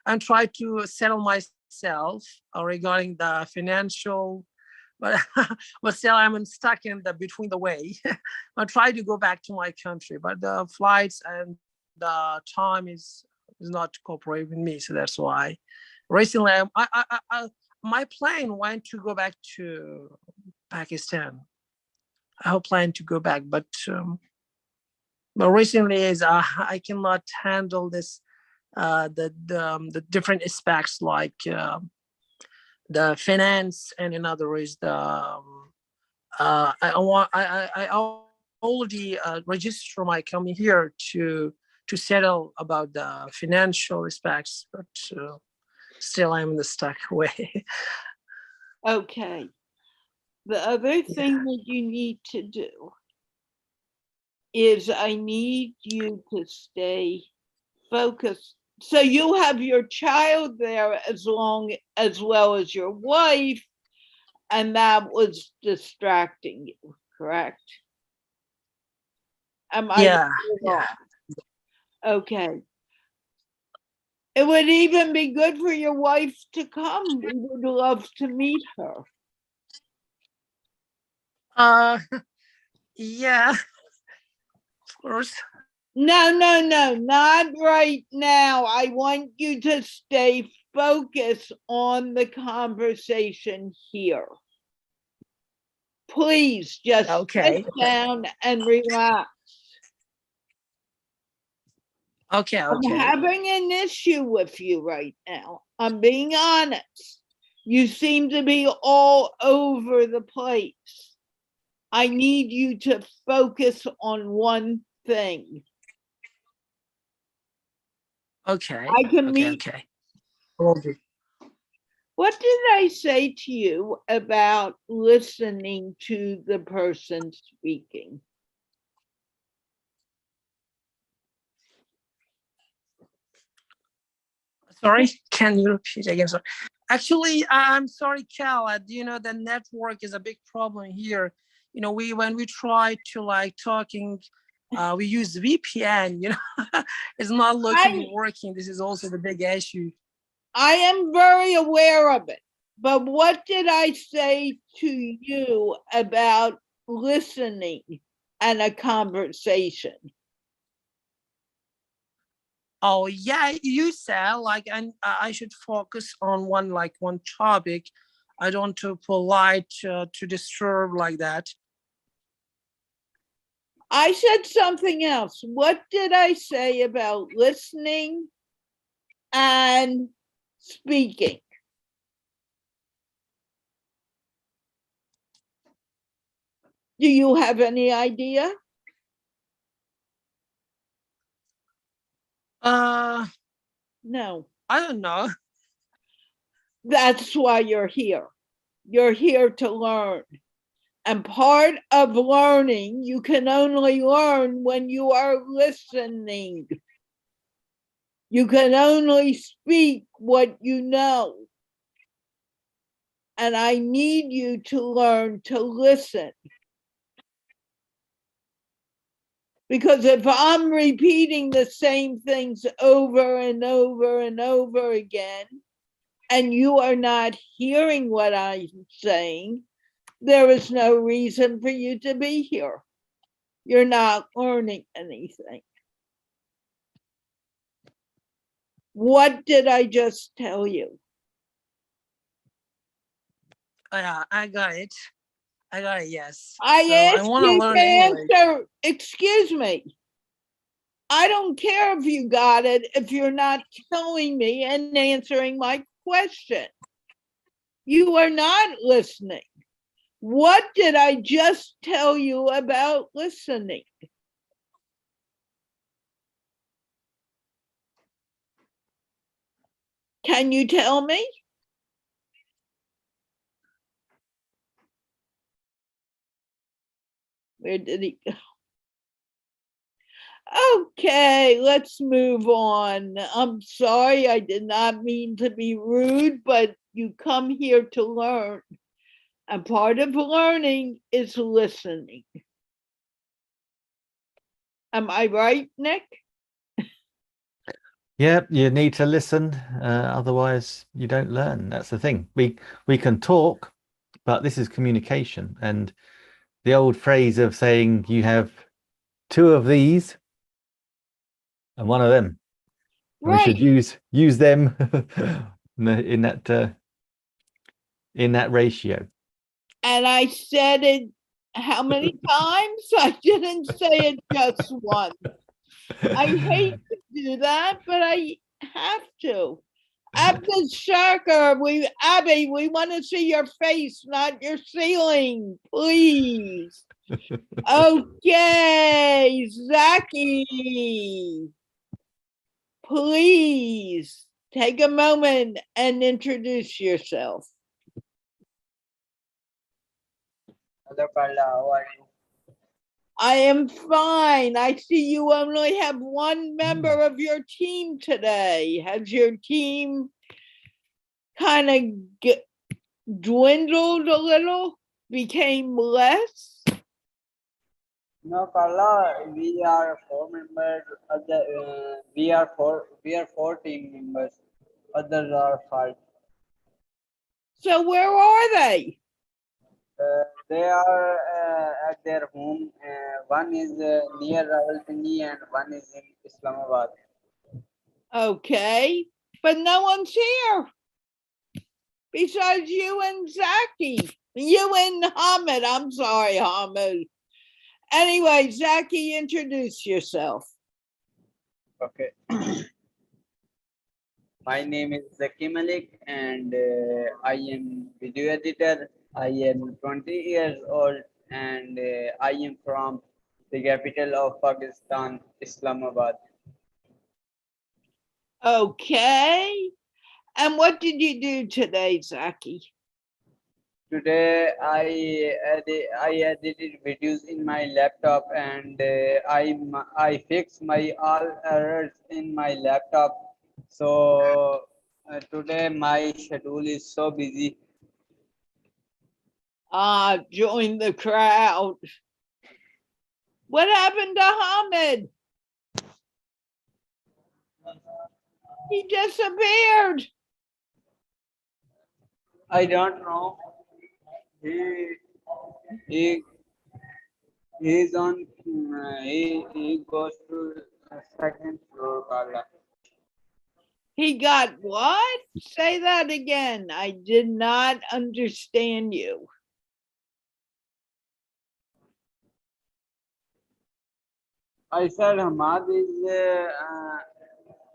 I'm trying to settle myself regarding the financial, but but still I'm stuck in the between the way. I try to go back to my country, but the flights and the time is not cooperating with me, so that's why. Recently, my plane went to go back to Pakistan. I hope plan to go back, but recently is I cannot handle this the different aspects like the finance, and another is the I already register my company here to settle about the financial aspects, but still I'm in the stuck way. Okay. The other thing that you need to do is I need you to stay focused. So you have your child there as well as your wife, and that was distracting you, correct? Am I Yeah, wrong? Okay. It would even be good for your wife to come. We would love to meet her. Yeah, of course. No, not right now. I want you to stay focused on the conversation here. Please just Okay. sit down and relax. Okay. I'm having an issue with you right now. I'm being honest. You seem to be all over the place. I need you to focus on one thing. Okay. I can meet. Okay. Will do. What did I say to you about listening to the person speaking? Sorry, can you repeat again? Sorry. Actually, I'm sorry, Carla. The network is a big problem here. When we try to like talking, we use VPN. It's not looking working. This is also the big issue. I am very aware of it. But what did I say to you about listening and a conversation? Oh yeah, you said like, and I should focus on one topic. I don't want to polite to disturb like that. I said something else. What did I say about listening and speaking? Do you have any idea? No. I don't know. That's why you're here. You're here to learn. And part of learning, you can only learn when you are listening. You can only speak what you know. And I need you to learn to listen. Because if I'm repeating the same things over and over and over again, and you are not hearing what I'm saying, there is no reason for you to be here. You're not learning anything. What did I just tell you? Yeah, I got it. Yes. I asked want to you learn to English. answer. Excuse me. I don't care if you got it if you're not telling me and answering my question. You are not listening. What did I just tell you about listening? Can you tell me? Where did he go? Okay, let's move on. I'm sorry, I did not mean to be rude, but you come here to learn. And part of learning is listening. Am I right, Nick? Yeah, you need to listen, otherwise you don't learn. That's the thing. We can talk, but this is communication. And the old phrase of saying you have two of these and one of them. And we should use them in that ratio. And I said it how many times? I didn't say it just once. I hate to do that, but I have to. Abby Sharker, Abby, we want to see your face, not your ceiling, please. Okay, Zaki, please take a moment and introduce yourself. Hello, Carla. How are you? I am fine. I see you only have one member of your team today. Has your team kind of dwindled a little, became less? No, Carla. We are four members. We are four team members. Others are five. So where are they? They are at their home. One is near Rawalpindi and one is in Islamabad. Okay, but no one's here besides you and Zaki. You and Hamid. I'm sorry, Hamid. Anyway, Zaki, introduce yourself. Okay. My name is Zaki Malik and I am video editor. I am 20 years old and I am from the capital of Pakistan, Islamabad. Okay. And what did you do today, Zaki? Today I edited videos in my laptop and I fixed my all errors in my laptop. So today my schedule is so busy. Join the crowd. What happened to Hamid? He disappeared. I don't know. He's on. He goes to the second floor, Carla. He got what? Say that again. I did not understand you. I said Hamad is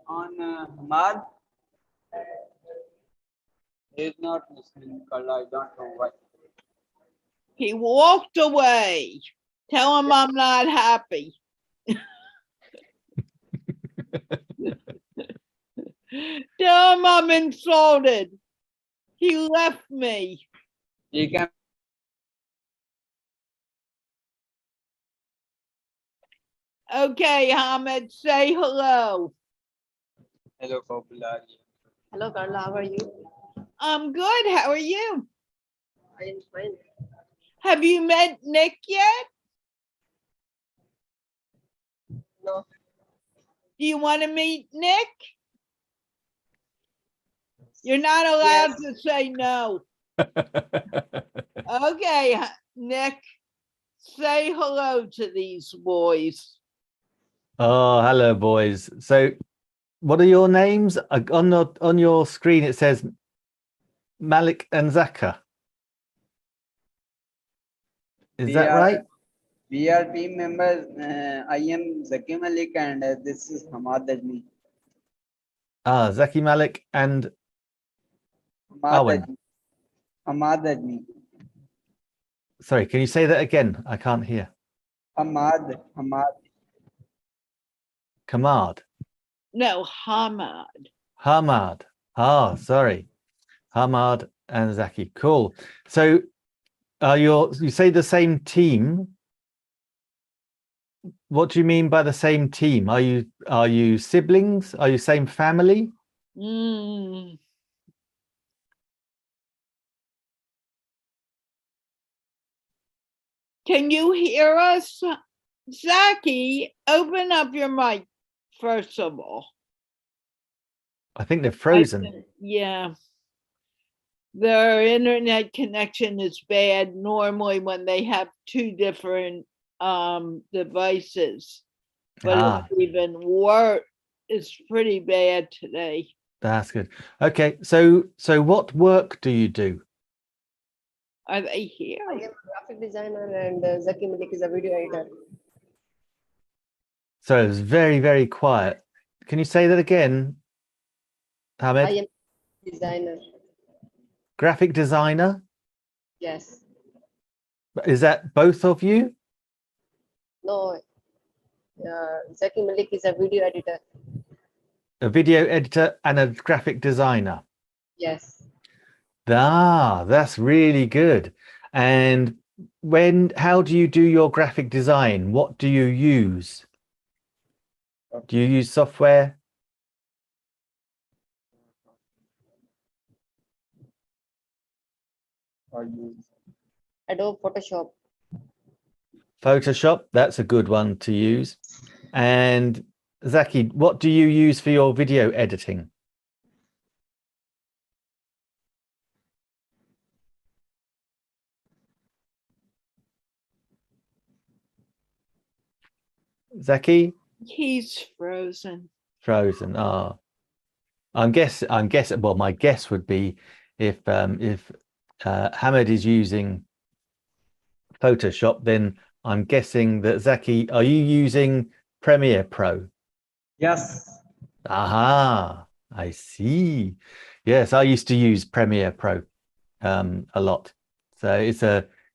on Hamad. He's not listening, Carla. I don't know why. He walked away. Tell him I'm not happy. Tell him I'm insulted. He left me. You can. Okay, Hamid, say hello. Hello, Popular. Hello, Carla. How are you? I'm good. How are you? I am fine. Have you met Nick yet? No. Do you want to meet Nick? You're not allowed to say no. Okay, Nick, say hello to these boys. Oh, hello, boys. So what are your names? On your screen, it says Malik and Zaka. Is that right? We are team members. I am Zaki Malik and this is Hamad Ajmi. Zaki Malik and Hamad Owen. Ajmi. Hamadani. Sorry, can you say that again? I can't hear. Hamad. Kamad. No, Hamad. Hamad. Ah, sorry. Hamad and Zaki. Cool. So you say the same team. What do you mean by the same team? Are you siblings? Are you same family? Mm. Can you hear us? Zaki, open up your mic, first of all. I think they're frozen. Yeah. Their internet connection is bad normally when they have two different devices. But it's even worse. It's pretty bad today. That's good. Okay, so what work do you do? Are they here? I am a graphic designer and Zaki Malik is a video editor. So it was very, very quiet. Can you say that again, Hamid? I am a designer. Graphic designer? Yes. Is that both of you? No. Zaki Malik is a video editor. A video editor and a graphic designer? Yes. Ah, that's really good. And how do you do your graphic design? What do you use? Do you use software? Adobe Photoshop. Photoshop, that's a good one to use. And Zaki, what do you use for your video editing? Zaki? He's frozen. Frozen. Ah, I'm guessing. Well, my guess would be if Hamid is using Photoshop, then I'm guessing that Zaki, are you using Premiere Pro? Yes. Aha, I see. Yes, I used to use Premiere Pro a lot. So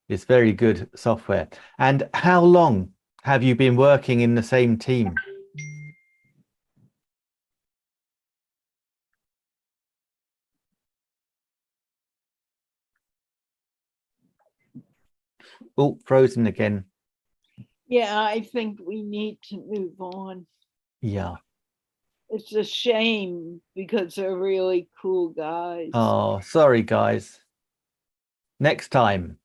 it's very good software. And how long have you been working in the same team? Oh, frozen again. Yeah, I think we need to move on. Yeah. It's a shame because they're really cool guys. Oh, sorry, guys. Next time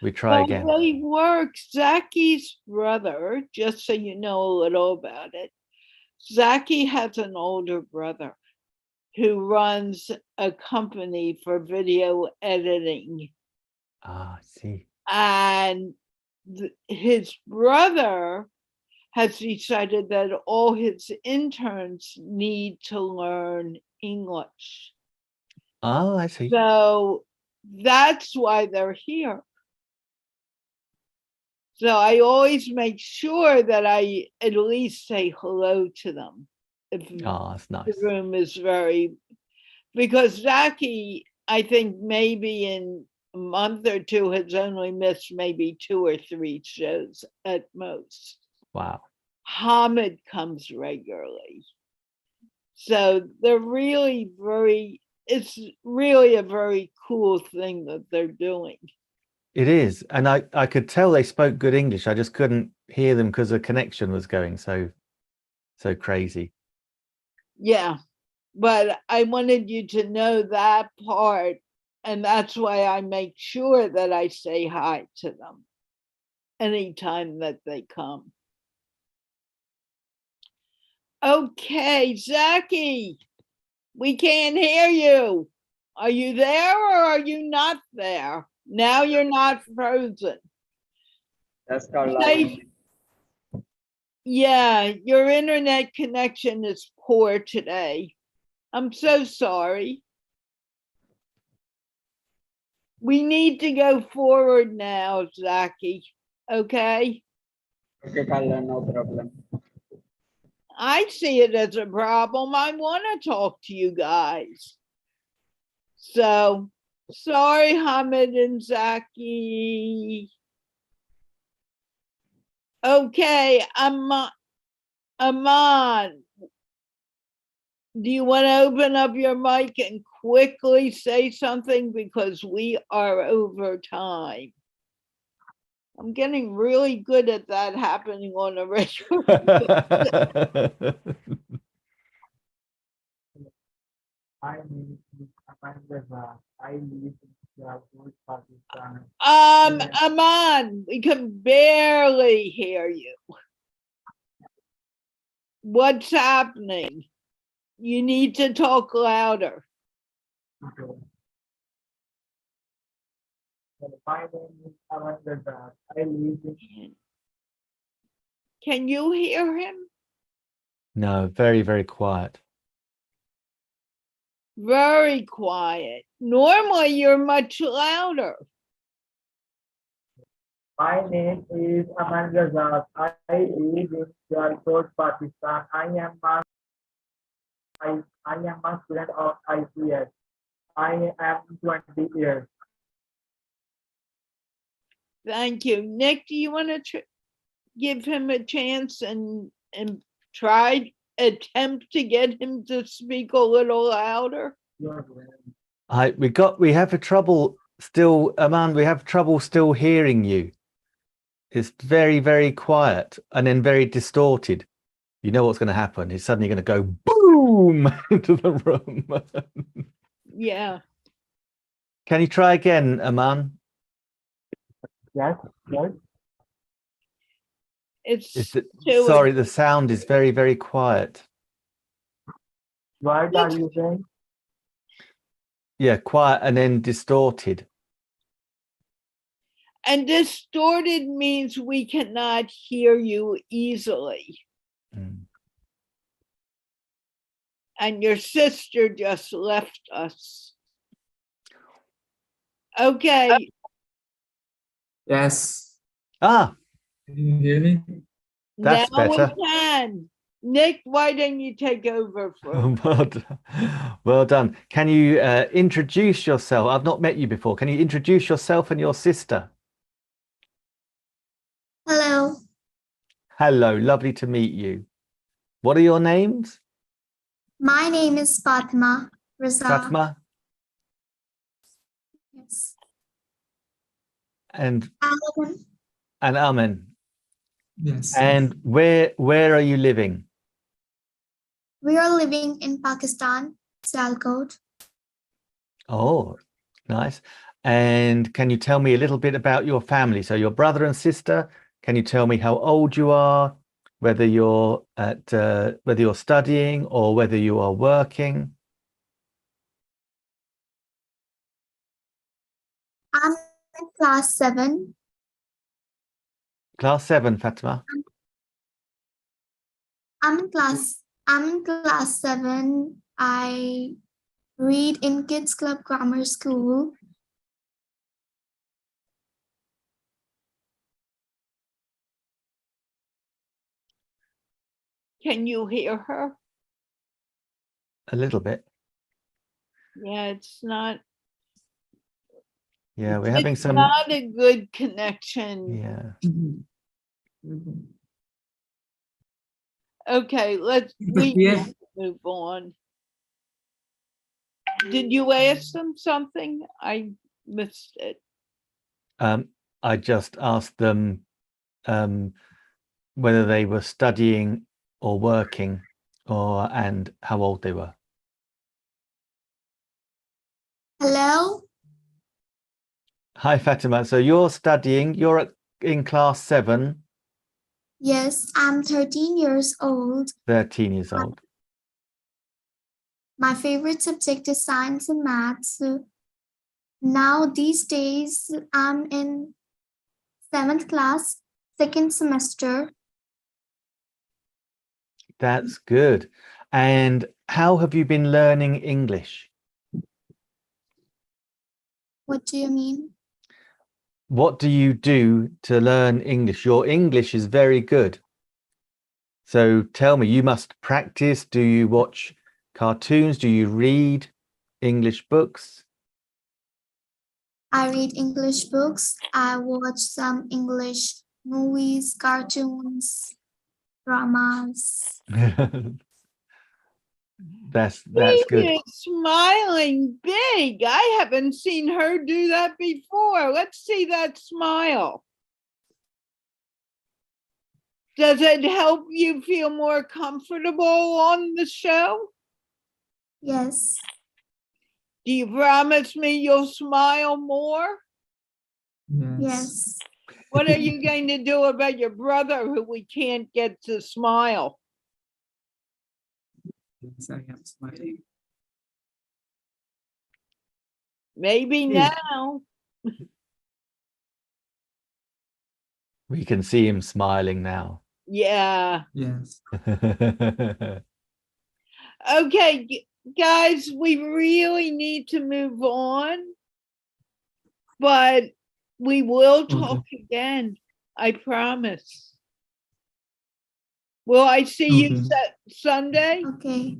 we try again. They work. Zaki's brother, just so you know a little about it, Zaki has an older brother who runs a company for video editing. Ah, I see. And his brother has decided that all his interns need to learn English. Oh, I see. So that's why they're here. So I always make sure that I at least say hello to them. Oh, that's nice. The room is because Zaki, I think maybe in a month or two has only missed maybe 2 or 3 shows at most. Wow. Hamid comes regularly. So they're really it's really a very cool thing that they're doing. It is. And I could tell they spoke good English. I just couldn't hear them because the connection was going so crazy. Yeah, but I wanted you to know that part. And that's why I make sure that I say hi to them anytime that they come. Okay, Zaki, we can't hear you. Are you there or are you not there? Now you're not frozen. That's Carla. Yeah, your internet connection is poor today. I'm so sorry. We need to go forward now, Zaki. Okay? Okay, Carla, no problem. I see it as a problem. I want to talk to you guys. So Sorry, Hamid and Zaki. Okay, Aman, do you want to open up your mic and quickly say something because we are over time? I'm getting really good at that happening on a regular. My name is Aman Raza. I live in Singapore, Pakistan. Aman, we can barely hear you. What's happening? You need to talk louder. My name is Aman Raza. I live in Can you hear him? No, very, very quiet. Very quiet. Normally you're much louder. My name is Aman Raza. I live in Singapore, Pakistan. I am a student of ICS. I am 20 years. Thank you. Nick, do you want to give him a chance and attempt to get him to speak a little louder? We have a trouble still, Aman, we have trouble still hearing you. It's very, very quiet and then very distorted. You know what's going to happen. He's suddenly going to go boom into the room. Yeah. Can you try again, Aman? Yes, yes. Sorry, the sound is very, very quiet. What are you saying? Yeah, quiet and then distorted. And distorted means we cannot hear you easily. Mm. And your sister just left us. Okay. Yes. Ah. Can you hear me? That's now better. We can. Nick, why don't you take over for Well done. Can you introduce yourself? I've not met you before. Can you introduce yourself and your sister? Hello. Hello, lovely to meet you. What are your names? My name is Fatima Raza. Fatima? Yes. And Alan. and Amen. Yes. And where are you living? We are living in Pakistan, Sialkot. Oh, nice. And can you tell me a little bit about your family? So your brother and sister, can you tell me how old you are, whether you're studying or whether you are working? I'm in class 7. Class 7, Fatima. I'm in class 7. I read in Kids Club Grammar School. Can you hear her? A little bit. Yeah, it's not. Yeah, we're having some. Not a good connection. Yeah. Okay, we can move on. Did you ask them something? I missed it. I just asked them whether they were studying or working and how old they were. Hello. Hi, Fatima. So you're studying, you're in class 7. Yes, I'm 13 years old. 13 years old. My favorite subject is science and maths. Now, these days, I'm in 7th class, 2nd semester. That's good. And how have you been learning English? What do you mean? What do you do to learn English? Your English is very good. So tell me, you must practice. Do you watch cartoons? Do you read English books? I read English books. I watch some English movies, cartoons, dramas. That's She good. is smiling big. I haven't seen her do that before. Let's see that smile. Does it help you feel more comfortable on the show? Yes, Do you promise me you'll smile more? yes. What are you going to do about your brother who we can't get to smile? Yes, I am smiling. Maybe Yes. now. We can see him smiling now. Yeah. Yes. Okay, guys, we really need to move on, but we will talk again. I promise. Will I see you Sunday? Okay.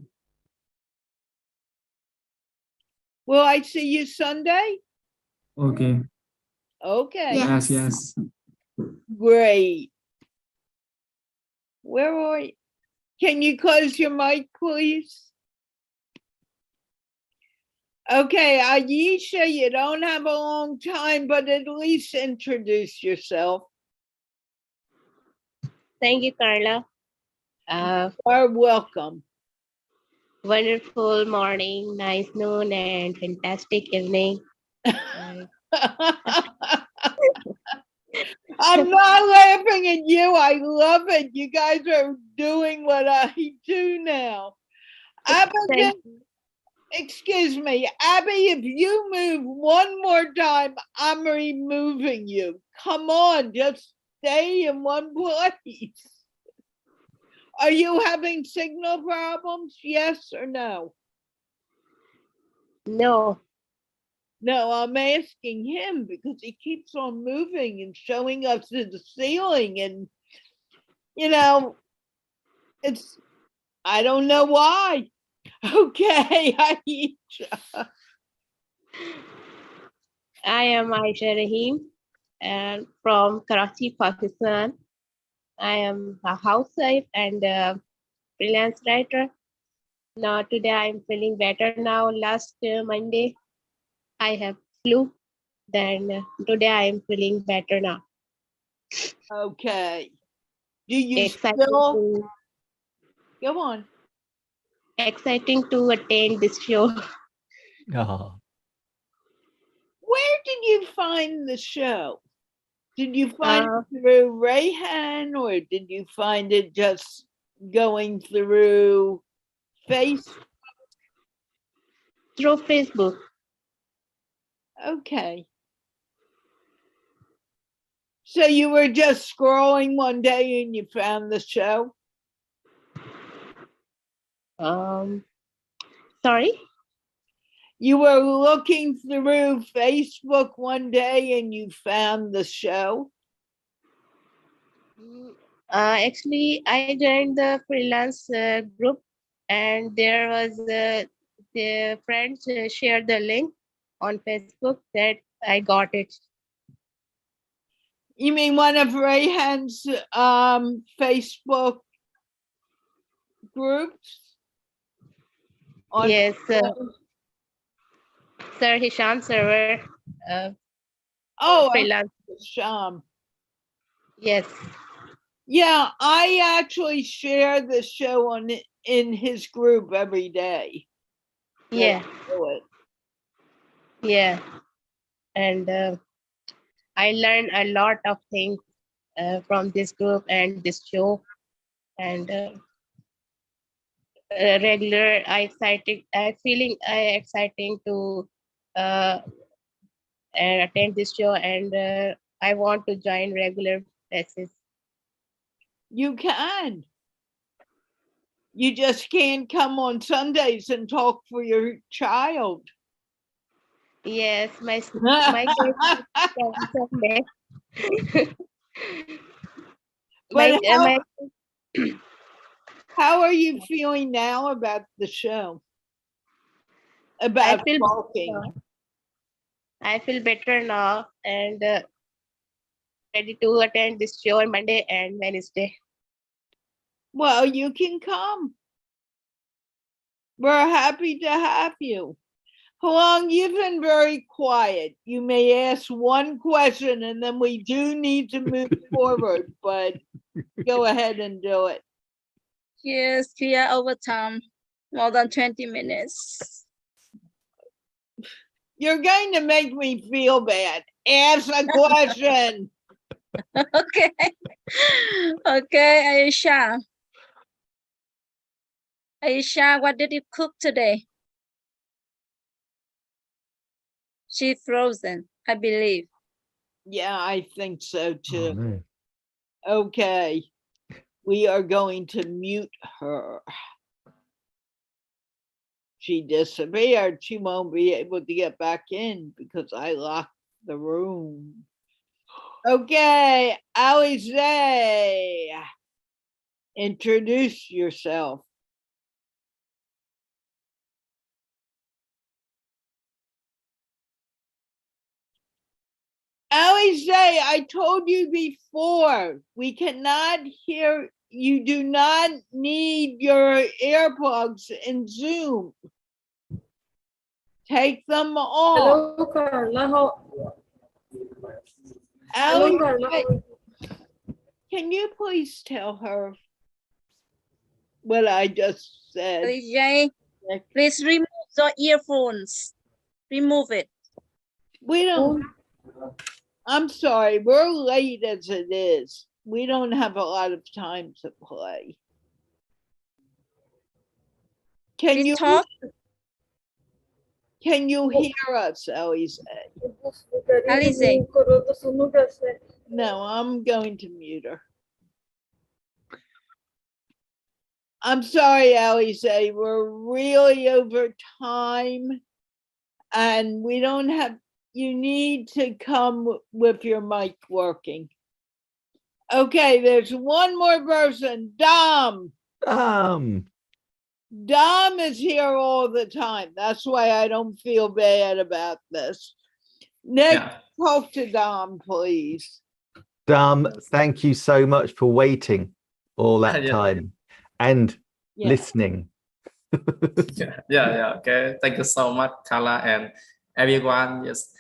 Will I see you Sunday? Okay. Okay. Yes, yes. Great. Where are you? Can you close your mic, please? Okay, Ayesha, you don't have a long time, but at least introduce yourself. Thank you, Carla. You are welcome. Wonderful morning, nice noon, and fantastic evening. I'm not laughing at you. I love it. You guys are doing what I do now. Abby, excuse me, Abby, if you move one more time, I'm removing you. Come on, just stay in one place. Are you having signal problems? Yes or no? No. No, I'm asking him because he keeps on moving and showing us to the ceiling, and you know, it's, I don't know why. Okay, Aisha. I am Aisha Rahim and from Karachi, Pakistan. I am a housewife and a freelance writer. Now today I'm feeling better now. Last Monday I have flu. Then today I am feeling better now. Okay. Do you Exciting still go on? Exciting to attend this show. Oh. Where did you find the show? Did you find it through Rayhan, or did you find it just going through Facebook? Through Facebook. Okay. So you were just scrolling one day and you found the show? Sorry? You were looking through Facebook one day and you found the show? Actually, I joined the freelance group, and there was the friends shared the link on Facebook that I got it. You mean one of Rayhan's Facebook groups? Yes, Sir Hisham server. Freelance. Hisham. Yes. Yeah, I actually share the show in his group every day. Yeah. Yeah. And I learned a lot of things from this group and this show. And regular, I feeling exciting to attend this show, and I want to join regular classes. You can. You just can't come on Sundays and talk for your child. Yes, my Sunday. But how are you feeling now about the show? About talking? I feel better now and ready to attend this show on Monday and Wednesday. Well, you can come. We're happy to have you. Huang, you've been very quiet. You may ask one question and then we do need to move forward, but go ahead and do it. Yes, we are over time, more than 20 minutes. You're going to make me feel bad. Ask a question. Okay. Okay, Aisha. Aisha, what did you cook today? She frozen, I believe. Yeah, I think so Oh, too. no. Okay. We are going to mute her. She disappeared. She won't be able to get back in because I locked the room. Okay, Alize, introduce yourself. Alize, I told you before, we cannot hear, you do not need your earplugs in Zoom. Take them off. Hello, Carla. Hello, Alize, Carla. can you please tell her what I just said? Jay, please remove your earphones. Remove it. We don't, I'm sorry, we're late as it is. We don't have a lot of time to play. Can Please you talk. Can you hear us, Alize? Alize. No, I'm going to mute her. I'm sorry, Alize, we're really over time and we don't have, you need to come with your mic working. Okay, there's one more person, Dom. Dom is here all the time. That's why I don't feel bad about this. Nick, talk to Dom, please. Dom, thank you so much for waiting all that Yeah. time and Yeah. listening. Yeah. Okay. Thank you so much, Carla and everyone. Yes,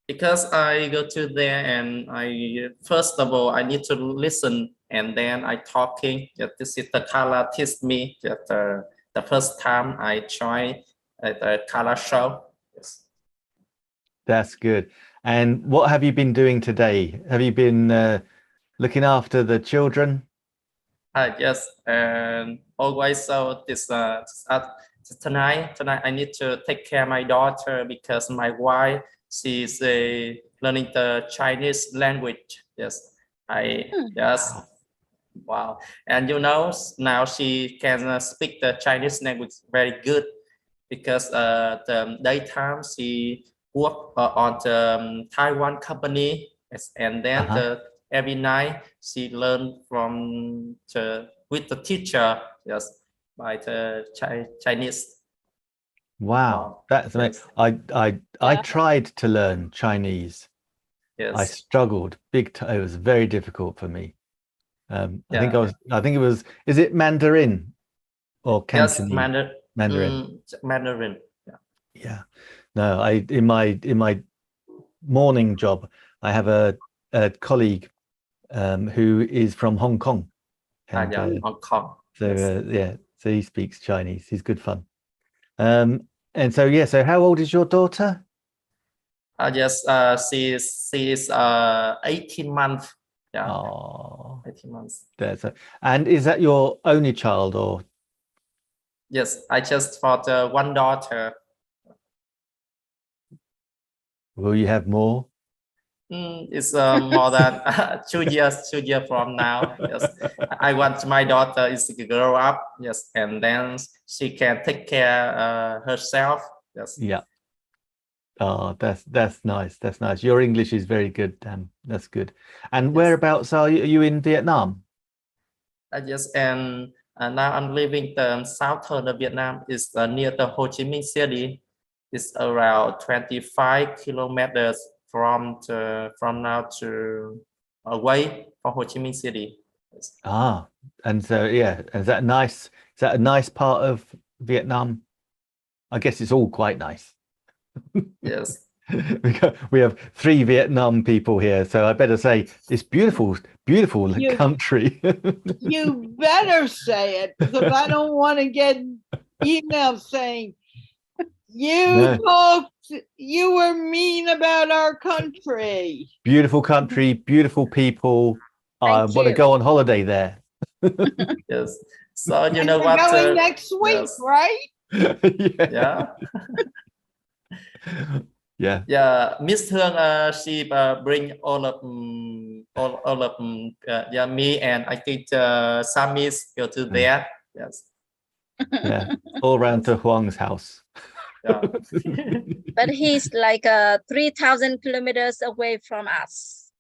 because I go to there and I first of all I need to listen and then I talking. Yeah, this is the Carla teach me that the first time I joined the Carla show. Yes. That's good. And what have you been doing today? Have you been looking after the children? Yes, and always so this tonight I need to take care of my daughter because my wife she's learning the Chinese language. Yes, wow, and you know now she can speak the Chinese language very good because the daytime she work on the Taiwan company, yes, and then every night she learn from with the teacher, yes, by the Chinese. Wow, that's amazing. I tried to learn Chinese. Yes. I struggled big time. It was very difficult for me. I think it was, is it Mandarin or Cantonese? Yes, Mandarin. Mandarin. Yeah. No, in my morning job, I have a colleague who is from Hong Kong. And, Hong Kong. So so he speaks Chinese. He's good fun. And so so how old is your daughter? Yes, she is 18 months. Yeah. Oh, 18 months. And is that your only child or? Yes, I just for the one daughter. Will you have more? It's more than 2 years from now. Yes, I want my daughter is to grow up. Yes, and then she can take care herself. Yes. Yeah. Oh, that's nice. That's nice. Your English is very good, Dan. That's good. And whereabouts are you? Are you in Vietnam? Yes, and now I'm living the southern of Vietnam. Is near the Ho Chi Minh City. It's around 25 kilometers from now to away from Ho Chi Minh City. Yes. Ah, and so yeah, is that nice? Is that a nice part of Vietnam? I guess it's all quite nice. Yes. We have 3 Vietnam people here, so I better say it's beautiful, beautiful country. You better say it, because I don't want to get emails saying you were mean about our country. Beautiful country, beautiful people. I Thank want to you. go on holiday there. Yes. So you And know we're what? going next week, yes. right? Yeah. Yeah. Yeah. Miss Hương, she bring all of yeah, me and I think Samis go to there. Yes. Yeah. All around to Huang's house. Yeah. But he's like 3,000 kilometers away from us.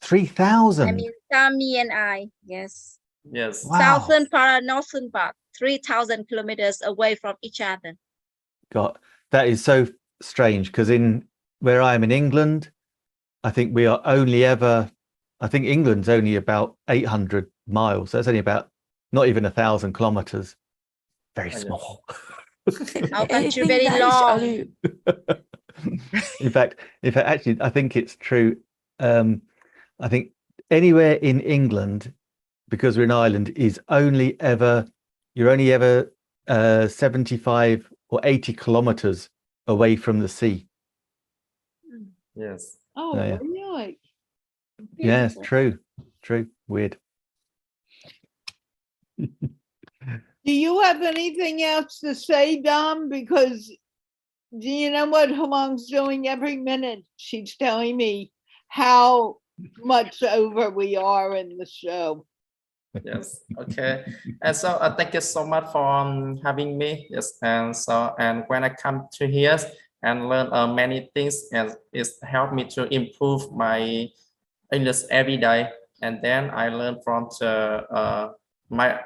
3,000. I mean, Sami and I, yes. Yes. Wow. Southern part, northern part, 3,000 kilometers away from each other. God, that is so strange, because in where I am in England, I think we are only ever, I think England's only about 800 miles. That's only about not even 1,000 kilometers. Very small. Our I country think very that is long. only- in fact, actually, I think it's true. I think anywhere in England, because we're in Ireland, is only ever, you're only ever 75 or 80 kilometers away from the sea. Yes. Oh, Yeah. really? Yes, true. Weird. Do you have anything else to say, Dom? Because do you know what Huang's doing every minute? She's telling me how much over we are in the show. Yes. Okay. And so thank you so much for having me. Yes. And when I come to here and learn many things, and it's helped me to improve my English every day. And then I learn from my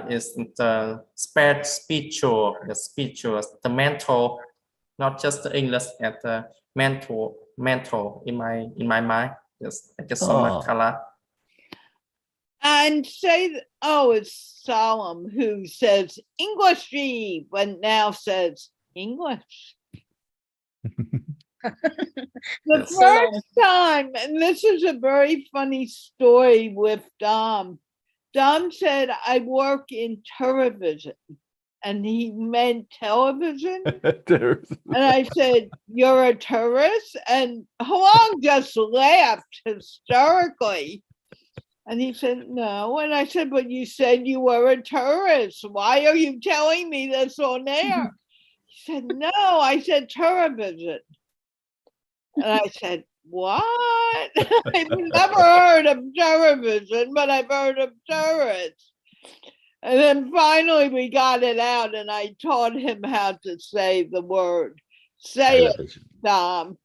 is the spiritual, the mental, not just the English, and the mental in my mind. Yes. Thank you so much, Carla. And say, oh, it's Solemn who says English, but now says English. The Yes. first time, and this is a very funny story with Dom. Dom said, I work in television, and he meant television. And I said, you're a tourist? And Huang just laughed hysterically. And he said, no. And I said, but you said you were a tourist. Why are you telling me this on air? He said, no, I said television. And I said, what? I've never heard of television, but I've heard of tourists. And then finally we got it out, and I taught him how to say the word. Say television. It, Dom.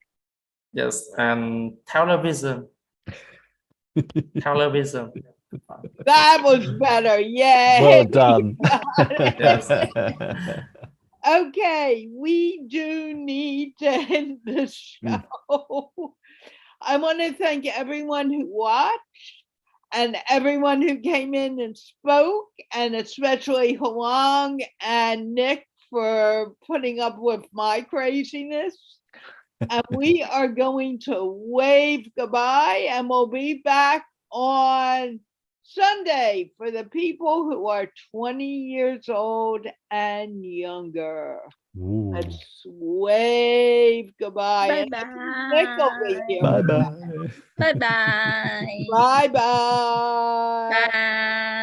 Yes, and television. Television. That was better. Yay. Well done. Yes. Okay, we do need to end the show. I want to thank everyone who watched and everyone who came in and spoke, and especially Huang and Nick for putting up with my craziness. And we are going to wave goodbye, and we'll be back on Sunday for the people who are 20 years old and younger. Ooh. Let's wave goodbye. Bye-bye. Bye-bye. Bye-bye. Bye-bye. Bye.